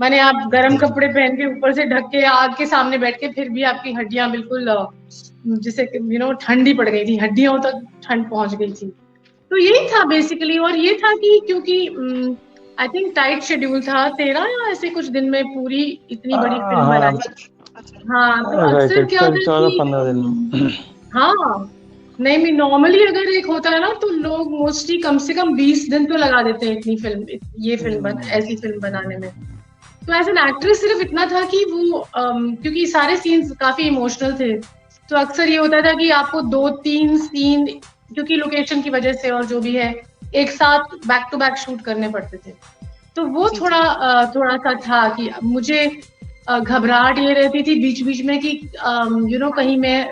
माने आप गर्म कपड़े पहन के ऊपर से ढक के आग के सामने बैठ के, फिर भी आपकी हड्डियां बिल्कुल जिसे ठंडी पड़ गई थी, हड्डियों तक ठंड पहुंच गई थी। तो यही था बेसिकली। और ये था कि क्योंकि आई थिंक टाइट शेड्यूल था, 13 या ऐसे कुछ दिन में पूरी इतनी बड़ी फिल्म बनाई। हाँ, तो अक्सर क्या होता है कि हाँ, नहीं, नॉर्मली अगर एक होता है ना, तो लोग मोस्टली कम से कम 20 दिन तो लगा देते हैं इतनी फिल्म, ऐसी फिल्म बनाने में। तो एज एन एक्ट्रेस सिर्फ इतना था कि वो क्योंकि सारे सीन्स काफी इमोशनल थे, तो अक्सर ये होता था कि आपको 2-3 सीन, क्योंकि लोकेशन की वजह से और जो भी है, एक साथ बैक टू बैक शूट करने पड़ते थे। तो वो थोड़ा सा था कि मुझे घबराहट ये रहती थी बीच बीच में कि कहीं मैं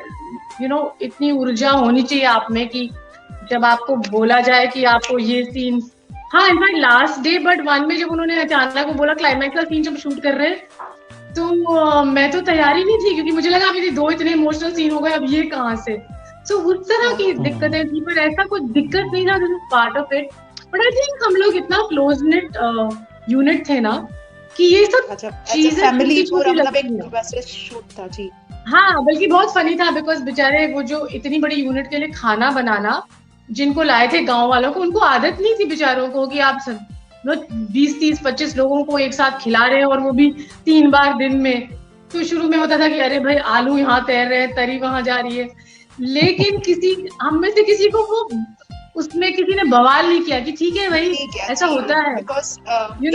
इतनी ऊर्जा होनी चाहिए आप में कि जब आपको बोला जाए कि आपको ये सीन, हाँ इनफैक्ट लास्ट डे बट 1 में जब उन्होंने अचानक वो बोला क्लाइमैक्स का सीन जब शूट कर रहे हैं, तो मैं तो तैयारी नहीं थी, क्योंकि मुझे लगा अभी 2 इतने इमोशनल सीन हो गए, अब ये कहाँ से। सो उस तरह की दिक्कतें थी, पर ऐसा कोई दिक्कत नहीं था, this is part of it. But I think हम लोग इतना क्लोज नेट यूनिट थे ना कि ये सब चीजें फैमिली पूरा मतलब एक वैसे शूट था जी। हाँ, बल्कि बहुत फनी था, बिकॉज बेचारे वो जो इतनी बड़ी यूनिट के लिए खाना बनाना जिनको लाए थे गांव वालों को, उनको आदत नहीं थी बेचारों को कि आप 20-30-25 लोगों को एक साथ खिला रहे हैं, और वो भी 3 बार दिन में। तो शुरू में होता था कि अरे भाई आलू यहाँ तैर रहे हैं, तरी वहां जा रही है, लेकिन हम में से किसी को वो उसमें किसी ने बवाल नहीं किया कि ठीक है भाई, ऐसा होता है, बिकॉज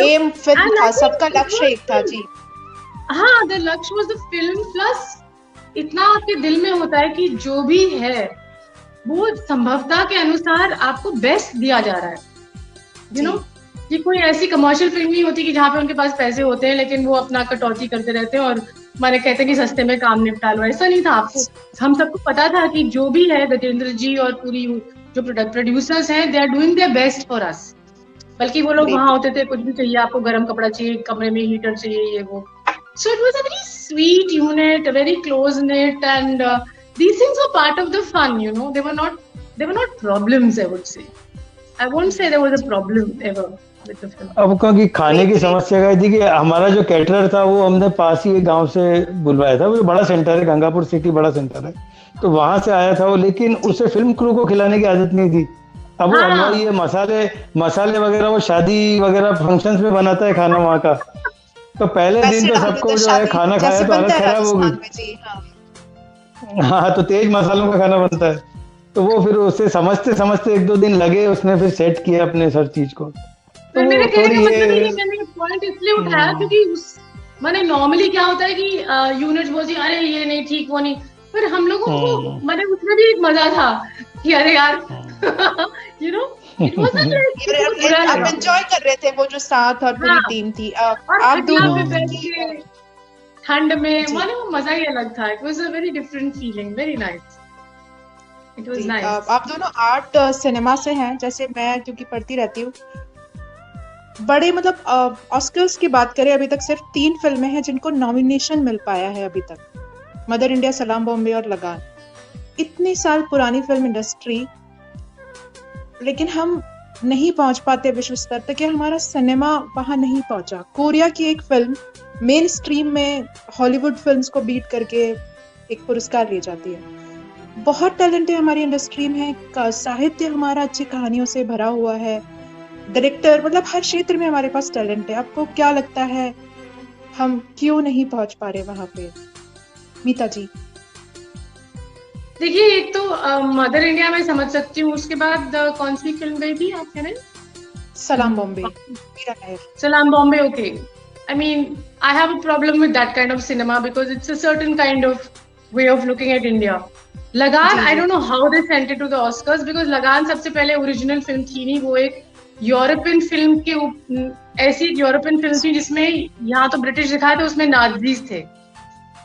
एम फिल्म था, सबका लक्ष्य एक था जी। हाँ, द लक्ष्य वाज द फिल्म, प्लस इतना आपके दिल में होता है कि जो भी है वो संभवता के अनुसार आपको बेस्ट दिया जा रहा है, ये कोई ऐसी कमर्शियल फिल्म नहीं होती कि जहाँ पे उनके पास पैसे होते हैं लेकिन वो अपना कटौती करते रहते हैं और माने कहते हैं कि सस्ते में काम निपटा लो। ऐसा नहीं था। आपको, हम सबको पता था कि जो भी है गजेंद्र जी और पूरी जो प्रोड्यूसर्स हैं, they are doing their best for us. बल्कि वो लोग वहां होते थे, कुछ भी चाहिए आपको, गर्म कपड़ा चाहिए, कमरे में हीटर चाहिए, ये वो। So it was a very sweet unit, a very close knit, and these things were part of the fun. They were not problems, I would say. I won't say there was a problem ever with the film. अब क्योंकि खाने की समस्या गई थी कि हमारा जो कैटरर था वो हमने पास ही एक गांव से बुलवाया था, वो जो बड़ा सेंटर है, गंगापुर सिटी बड़ा सेंटर है, तो वहां से आया था वो, लेकिन उसे फिल्म क्रू को खिलाने की आदत नहीं थी। अब वो हलवाई ये मसाले वगैरह वो शादी वगैरह फंक्शंस में बनाता है खाना वहाँ का, तो पहले दिन तो सबको जो है खाना खाया तो हालत खराब हो गई। हाँ, तो तेज मसालों का खाना बनता है, तो वो फिर उसे समझते समझते 1-2 दिन लगे, उसने फिर सेट किया अपने हर चीज को। तो मेरे कहने का मतलब है कि मैंने पॉइंट इसलिए उठाया क्योंकि माने नॉर्मली क्या होता है कि यूनिट्स बोलती अरे ये नहीं ठीक वो नहीं, पर हम लोगों को माने उसमें भी एक मजा था कि अरे यार यू नो इट वाज आप एंजॉय कर रहे थे वो जो साथ और पूरी टीम थी। आप दोनों में बैठ के ठंड में माने वो मजा ही अलग था। It was a very different feeling, very nice, it was nice. आप दोनों आर्ट सिनेमा से हैं, जैसे मैं क्योंकि पढ़ती रहती हूँ। बड़े मतलब ऑस्कर्स की बात करें, अभी तक सिर्फ 3 फिल्में हैं जिनको नॉमिनेशन मिल पाया है अभी तक, मदर इंडिया, सलाम बॉम्बे और लगान। इतनी साल पुरानी फिल्म इंडस्ट्री, लेकिन हम नहीं पहुंच पाते विश्व स्तर तक, या हमारा सिनेमा वहां नहीं पहुंचा। कोरिया की एक फिल्म मेन स्ट्रीम में हॉलीवुड फिल्म्स को बीट करके एक पुरस्कार ले जाती है। बहुत टैलेंट है हमारी इंडस्ट्री में, साहित्य हमारा अच्छी कहानियों से भरा हुआ है, डायरेक्टर, मतलब हर क्षेत्र में हमारे पास टैलेंट है। आपको क्या लगता है हम क्यों नहीं पहुंच पा रहे वहां पे? मीता जी। देखिए, एक तो मदर इंडिया में समझ सकती हूँ, उसके बाद कौन सी फिल्म गई थी आप कह रहे? सलाम बॉम्बे, मीरा नायर। सलाम Bombay, okay. I mean, I have a problem with that kind of cinema because it's a certain kind of way of looking at India. Lagan, I don't know how they sent it to the Oscars because Lagan सबसे पहले original film थी नहीं, वो एक European film के ऐसी European film थी जिसमें यहाँ तो ब्रिटिश दिखाए थे, उसमें नाजीज थे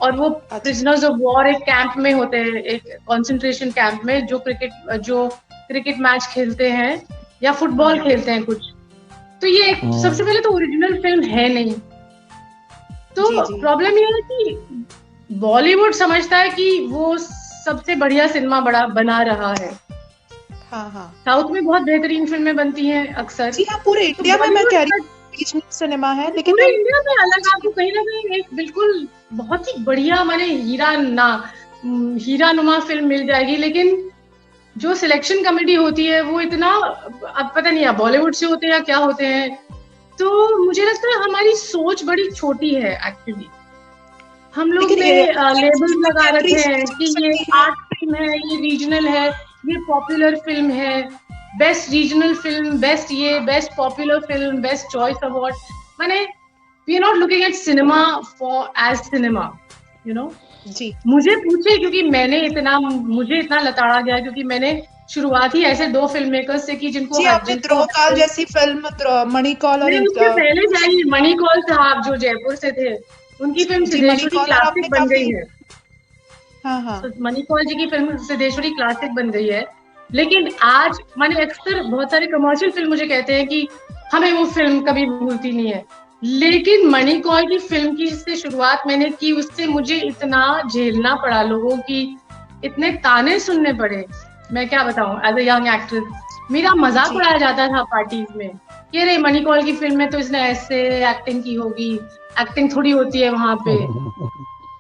और वो प्रिजनर्स ऑफ वॉर एक कैंप में होते हैं, एक कंसंट्रेशन कैंप में, जो क्रिकेट मैच खेलते हैं या फुटबॉल खेलते हैं कुछ। तो ये सबसे पहले तो ओरिजिनल फिल्म है नहीं। तो प्रॉब्लम ये है कि बॉलीवुड समझता है कि वो सबसे बढ़िया सिनेमा बना रहा है। हाँ। साउथ में बहुत बेहतरीन फिल्में बनती हैं अक्सर। जी हाँ, पूरे इंडिया में मैं कह रही हूँ रीजनल सिनेमा है, लेकिन पूरे इंडिया में अलग आपको कहीं ना कहीं एक बिल्कुल बहुत ही बढ़िया माने हीरा नुमा फिल्म मिल जाएगी, लेकिन जो सिलेक्शन कमेटी होती है वो इतना, अब पता नहीं बॉलीवुड से होते हैं या क्या होते हैं। तो मुझे लगता है हमारी सोच बड़ी छोटी है एक्चुअली। हम लोग लेबल लगा रखे हैं कि ये आर्ट फिल्म है, ये रीजनल है, ये पॉपुलर फिल्म है, best regional film, best popular film, best choice award. माने we are not looking at cinema for as cinema, you know. जी, मुझे पूछे क्योंकि मुझे इतना लताड़ा गया क्योंकि मैंने शुरुआत ही ऐसे 2 फिल्म मेकर्स से की जिनको आपने द्रोहकाल जैसी फिल्म, मणिकौल और उससे पहले जाइए मणिकौल साहब जो जयपुर से थे, उनकी फिल्म सिद्धेश्वरी क्लासिक बन गई है। हाँ। मणिकौल जी की फिल्म सिद्धेश्वरी क्लासिक बन गई है, लेकिन आज मैंने अक्सर बहुत सारे कमर्शियल फिल्म मुझे कहते हैं कि हमें वो फिल्म कभी भूलती नहीं है, लेकिन मणिकौल की फिल्म की जिससे शुरुआत मैंने की उससे मुझे इतना झेलना पड़ा, लोगों की इतने ताने सुनने पड़े, मैं क्या बताऊं। एज अ यंग एक्ट्रेस मेरा मजाक उड़ाया जाता था पार्टीज में कि अरे मणिकौल की फिल्म में तो इसने ऐसे एक्टिंग की होगी, एक्टिंग थोड़ी होती है वहां पे,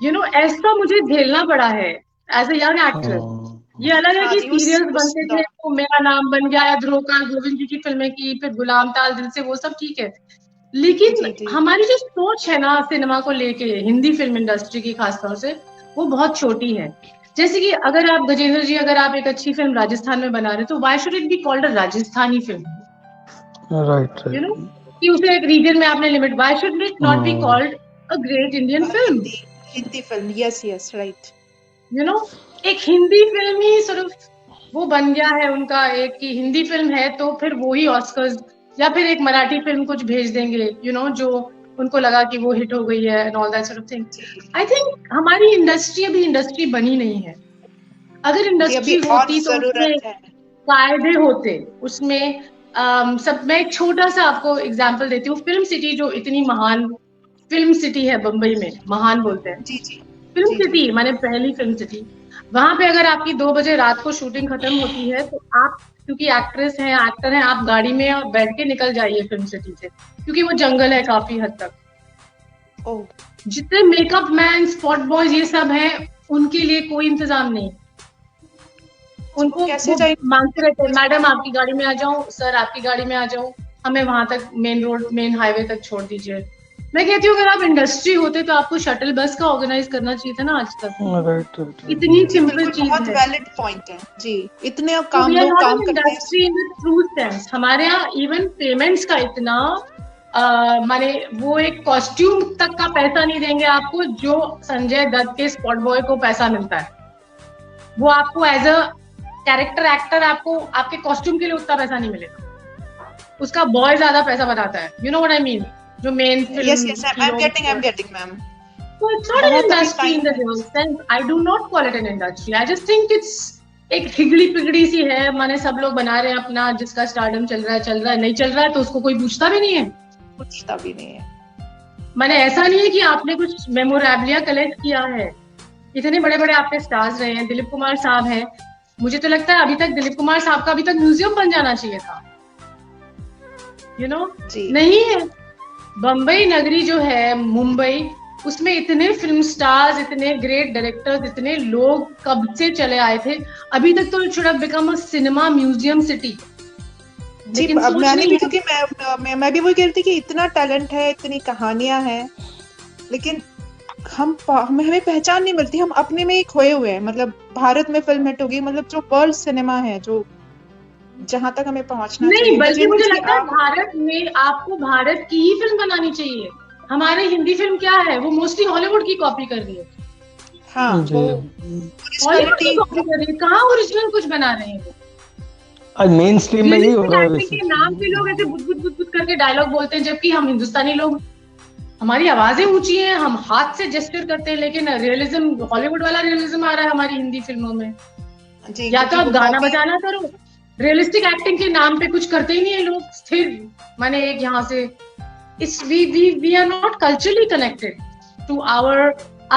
यू नो, ऐसा मुझे झेलना पड़ा है एज अ यंग एक्ट्रेस। ये अलग है कि सीरियल्स बनते थे तो मेरा नाम बन गया, या ध्रुवकाल गोविंद जी की फिल्में की, फिर गुलाम ताल दिल से, वो सब ठीक है, लेकिन हमारी जो सोच है ना सिनेमा को लेके, हिंदी फिल्म इंडस्ट्री की खासतौर से, वो बहुत छोटी है। जैसे कि अगर आप गजेंद्र जी, अगर आप एक अच्छी फिल्म राजस्थान में बना रहे तो why should it be called a Rajasthani film, right, you know, कि उसे एक रीजन में आपने limit, why should it not be called a great Indian film, Hindi film. Yes right, you know, एक हिंदी फिल्म ही सिर्फ वो बन गया है उनका एक कि हिंदी फिल्म है तो फिर वो ही ऑस्कर्स, या फिर एक मराठी फिल्म कुछ भेज देंगे, यू नो, जो उनको लगा कि वो हिट हो गई है and all that sort of thing. I think हमारी इंडस्ट्री अभी इंडस्ट्री बनी नहीं है। अगर इंडस्ट्री होती तो उसमें कायदे होते, उसमें सब। मैं एक छोटा सा आपको एग्जांपल देती हूँ। फिल्म सिटी जो इतनी महान फिल्म सिटी है बम्बई में, महान बोलते हैं, फिल्म सिटी माने पहली फिल्म सिटी, वहां पे अगर आपकी 2 बजे रात को शूटिंग खत्म होती है तो आप क्योंकि एक्ट्रेस हैं, एक्टर हैं, आप गाड़ी में और बैठ के निकल जाइए फिल्म सिटी से, क्योंकि वो जंगल है काफी हद तक। ओह, जितने मेकअप मैन, स्पॉट बॉयज ये सब हैं, उनके लिए कोई इंतजाम नहीं। उनको कैसे जाएंगे? मांगते रहते हैं, मैडम आपकी गाड़ी में आ जाऊं, सर आपकी गाड़ी में आ जाऊं, हमें वहां तक मेन रोड, मेन हाईवे तक छोड़ दीजिए। मैं कहती हूँ अगर आप इंडस्ट्री होते तो आपको शटल बस का ऑर्गेनाइज करना चाहिए था ना आज तक। राइट। इतनी सिंपल बिल्कुल, चीज बहुत है। वैलिड पॉइंट है जी। इतने अब तो काम we are लोग not काम an करते हैं। industry in the true sense। हमारे यहाँ इवन पेमेंट्स का इतना माने वो एक कॉस्ट्यूम तक का पैसा नहीं देंगे आपको जो संजय दत्त के स्पॉट बॉय को पैसा मिलता है। वो आपको एज अ कैरेक्टर एक्टर आपको आपके कॉस्ट्यूम के लिए उतना पैसा नहीं मिलेगा, उसका बॉय ज्यादा पैसा बताता है। You know what I mean? जो main film Yes, yes, I'm getting, ma'am. So it's not an बहुत अभी industry in the time real sense. I do not call it an industry. I just think it's एक हिगड़ी पिगड़ी सी है, माने सब लोग बना रहे हैं अपना, जिसका स्टारडम चल रहा है, नहीं चल रहा है तो उसको कोई पूछता भी नहीं है। पूछता भी नहीं है। माने ऐसा नहीं है कि आपने कुछ मेमोरेबलिया कलेक्ट किया है। इतने बड़े बड़े आपके स्टार्स रहे हैं, दिलीप कुमार साहब हैं, मुझे तो लगता है अभी तक दिलीप कुमार साहब का अभी तक म्यूजियम बन जाना चाहिए था। यू नो नहीं है। बम्बई नगरी जो है, मुंबई, उसमें इतने फिल्म स्टार्स, इतने ग्रेट डायरेक्टर्स, इतने लोग कब से चले आए थे। अभी तक तो it should have become a cinema museum city. जी, अब मैंने भी, क्योंकि मैं भी वही कह रही थी कि इतना टैलेंट है, इतनी कहानियां हैं, लेकिन हमें पहचान नहीं मिलती। हम अपने में ही खोए हुए हैं। मतलब भारत में फिल्म हिट होगी, मतलब जो वर्ल्ड सिनेमा है, जो जहां तक हमें पहुंचना चाहिए। नहीं, बल्कि मुझे लगता है भारत में आपको भारत की ही फिल्म बनानी चाहिए। हमारे हिंदी फिल्म क्या है, वो मोस्टली हॉलीवुड की कॉपी कर रही है। हाँ, वो हॉलीवुड की कॉपी कर रही है, कहाँ ओरिजिनल कुछ बना रहे हैं। आज मेन स्ट्रीम में ही हो रहा है। के नाम पे लोग ऐसे बुत बुत बुत बुत करके डायलॉग बोलते हैं, जबकि हम हिंदुस्तानी लोग, हमारी आवाजें ऊंची हैं, हम हाथ से जेस्चर करते हैं, लेकिन रियलिज्म, हॉलीवुड वाला रियलिज्म आ रहा है हमारी हिंदी फिल्मों में। या तो आप गाना बजाना करो, रियलिस्टिक एक्टिंग के नाम पे कुछ करते ही नहीं है लोग। स्थिर माने एक यहाँ से we are not culturally connected to our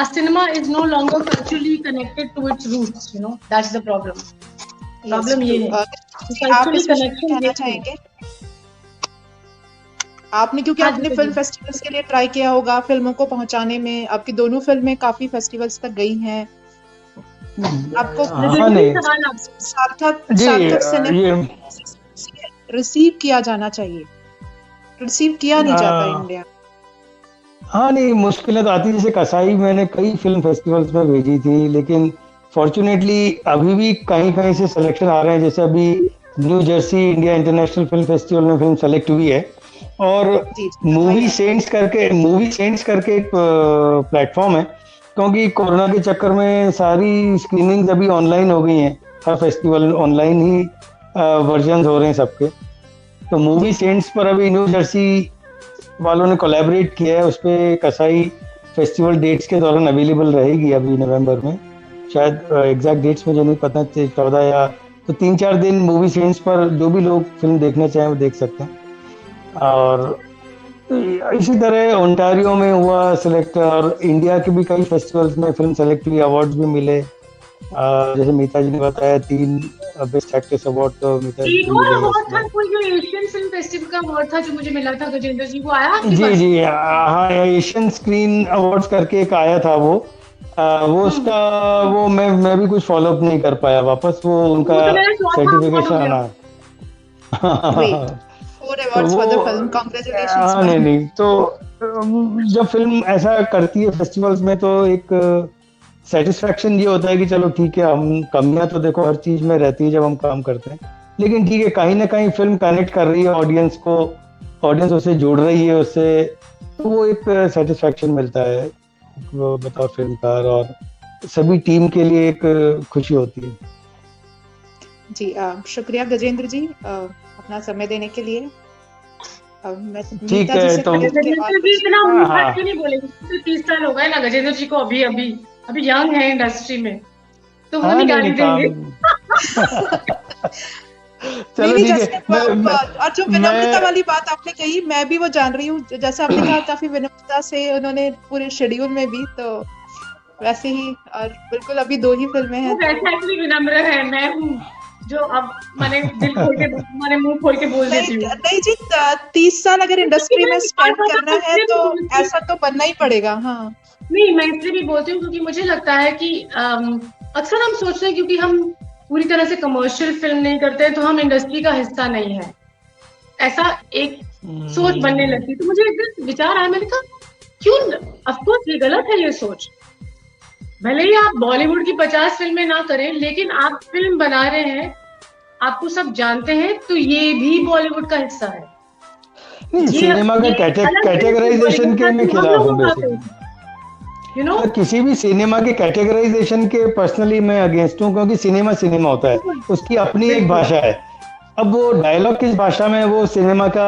cinema is no longer culturally connected to its roots, you know, that's the problem. Problem ये है। आप इसमें कहना चाहेंगे? आपने, क्योंकि आपने फिल्म फेस्टिवल्स के लिए ट्राई किया होगा फिल्मों को पहुंचाने में, आपकी दोनों फिल्में काफी फेस्टिवल्स तक गई हैं, आपको सार्थक सिनेमा रिसीव किया जाना चाहिए, रिसीव किया नहीं जाता इंडिया। हाँ, नहीं, मुश्किलें तो आती। जैसे कसाई मैंने कई फिल्म फेस्टिवल्स में भेजी थी, लेकिन फॉर्चुनेटली अभी भी कहीं कहीं से सिलेक्शन आ रहे हैं। जैसे अभी new Jersey India international film festival में फिल्म सेलेक्ट हुई है, और मूवी सेंट्स करके एक प्लेटफॉर्म है। क्योंकि कोरोना के चक्कर में सारी स्क्रीनिंग्स अभी ऑनलाइन हो गई हैं, हर फेस्टिवल ऑनलाइन ही वर्जन हो रहे हैं सबके। तो मूवी सेंट्स पर अभी न्यू जर्सी वालों ने कोलैबोरेट किया है, उस पर कसाई फेस्टिवल डेट्स के दौरान अवेलेबल रहेगी अभी नवंबर में। शायद एग्जैक्ट डेट्स मुझे नहीं पता, 14 या तो 3-4 दिन मूवी सेंट्स पर जो भी लोग फिल्म देखना चाहें वो देख सकते हैं। और इसी तरह ओंटारियो में हुआ सिलेक्ट, और इंडिया के भी कई फेस्टिवल्स में फिल्म सेलेक्ट हुई, अवार्ड्स भी मिले। जैसे मीता जी ने बताया 3 बेस्ट एक्ट्रेस अवार्ड तो मीता जी को मिले। अवार्ड था कोई, जो एशियन फिल्म फेस्टिवल का अवार्ड था जो मुझे मिला था, गजेंद्र जी, वो आया आपके जी पास? जी, हाँ, एशियन स्क्रीन अवार्ड्स करके एक आया था वो उसका वो मैं भी कुछ फॉलो अप नहीं कर पाया वापस, वो उनका सर्टिफिकेशन आना। नहीं, तो जब फिल्म ऐसा करती है फेस्टिवल्स में तो एक सेटिस्फेक्शन ये होता है कि चलो ठीक है, हम कमियां तो देखो हर चीज में रहती है जब हम काम करते हैं, लेकिन ठीक है, कहीं ना कहीं फिल्म कनेक्ट कर रही है ऑडियंस को, ऑडियंस उसे जोड़ रही है उससे, तो वो एक सेटिस्फेक्शन मिलता है वो बतौर फिल्मकार, और सभी टीम के लिए एक खुशी होती है। जी, शुक्रिया गजेंद्र जी अपना समय देने के लिए। ठीक है, तो इतना नहीं बोलेंगे, 30 साल हो गए ना गजेंद्र जी को, अभी यंग है इंडस्ट्री में, तो वो नहीं गाली देंगे। चलो ठीक है। और जो विनम्रता वाली बात आपने कही, मैं भी वो जान रही हूँ, जैसे आपने कहा काफी विनम्रता से उन्होंने पूरे शेड्यूल में भी, तो वैसे ही, और बिल्कुल अभी 2 ही फिल्में हैं। वैसे एक्चुअली विनम्र है, मैं हूँ जो अब मैंने दिल खोल के मैंने मुंह खोल के बोल देती हूँ। नहीं जी, 30 साल अगर इंडस्ट्री में स्पेंड करना है तो नहीं, ऐसा तो बनना ही पड़ेगा। हाँ, मैं इसलिए भी बोलती हूँ क्योंकि मुझे लगता है कि अक्सर हम सोचते हैं क्योंकि हम पूरी तरह से कमर्शियल फिल्म नहीं करते तो हम इंडस्ट्री का हिस्सा नहीं है, ऐसा एक सोच बनने लगती। तो मुझे एक दिन विचार आया, मैंने कहा क्यों, ऑफकोर्स ये गलत है ये सोच। भले ही आप बॉलीवुड की 50 फिल्में ना करें, लेकिन आप फिल्म बना रहे हैं, आपको सब जानते हैं, तो ये भी बॉलीवुड का हिस्सा है। नहीं, सिनेमा का कैटेगराइजेशन के मैं खिलाफ हूँ बेसिकली। यू नो, किसी भी सिनेमा के कैटेगराइजेशन के पर्सनली मैं अगेंस्ट हूँ, क्योंकि सिनेमा सिनेमा होता है, उसकी अपनी एक भाषा है। अब वो डायलॉग किस भाषा में, वो सिनेमा का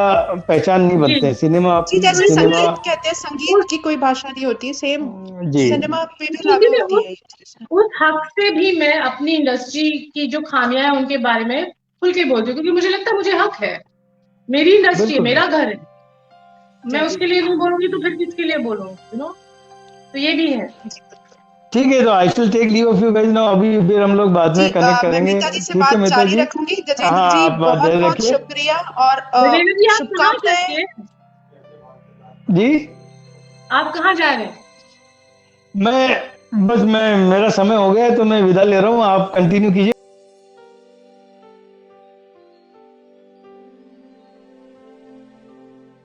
पहचान नहीं बनते। सिनेमा जी, जैसे सिनेमा संगीत कहते हैं, संगीत की कोई भाषा नहीं होती, सेम जी सिनेमा पे भी लागू होती है ये चीज़। उस हक से भी मैं अपनी इंडस्ट्री की जो खामियां हैं उनके बारे में खुल के बोलती हूँ, क्योंकि मुझे लगता है मुझे हक है, मेरी इंडस्ट्री है, बिल्कुल मेरा घर है, मैं उसके लिए नहीं बोलूंगी तो फिर किसके लिए बोलूँ, यू नो। तो ये भी है। ठीक है, तो I will take leave of you guys now. अभी फिर हम लोग बाद में कनेक्ट मैं करेंगे। मीता जी से ठीक है बात मीता जारी जी, रखूंगी। गजेंद्र हाँ जी, आप बात बहुत जारी बहुत रखिए शुक्रिया और विजेंद्र जी, आप कहाँ जा रहे शुभकामनाएं। हैं? जी। आप कहाँ जा रहे हैं? मैं मेरा समय हो गया है, तो मैं विदा ले रहा हूँ। आप कंटिन्यू कीजिए।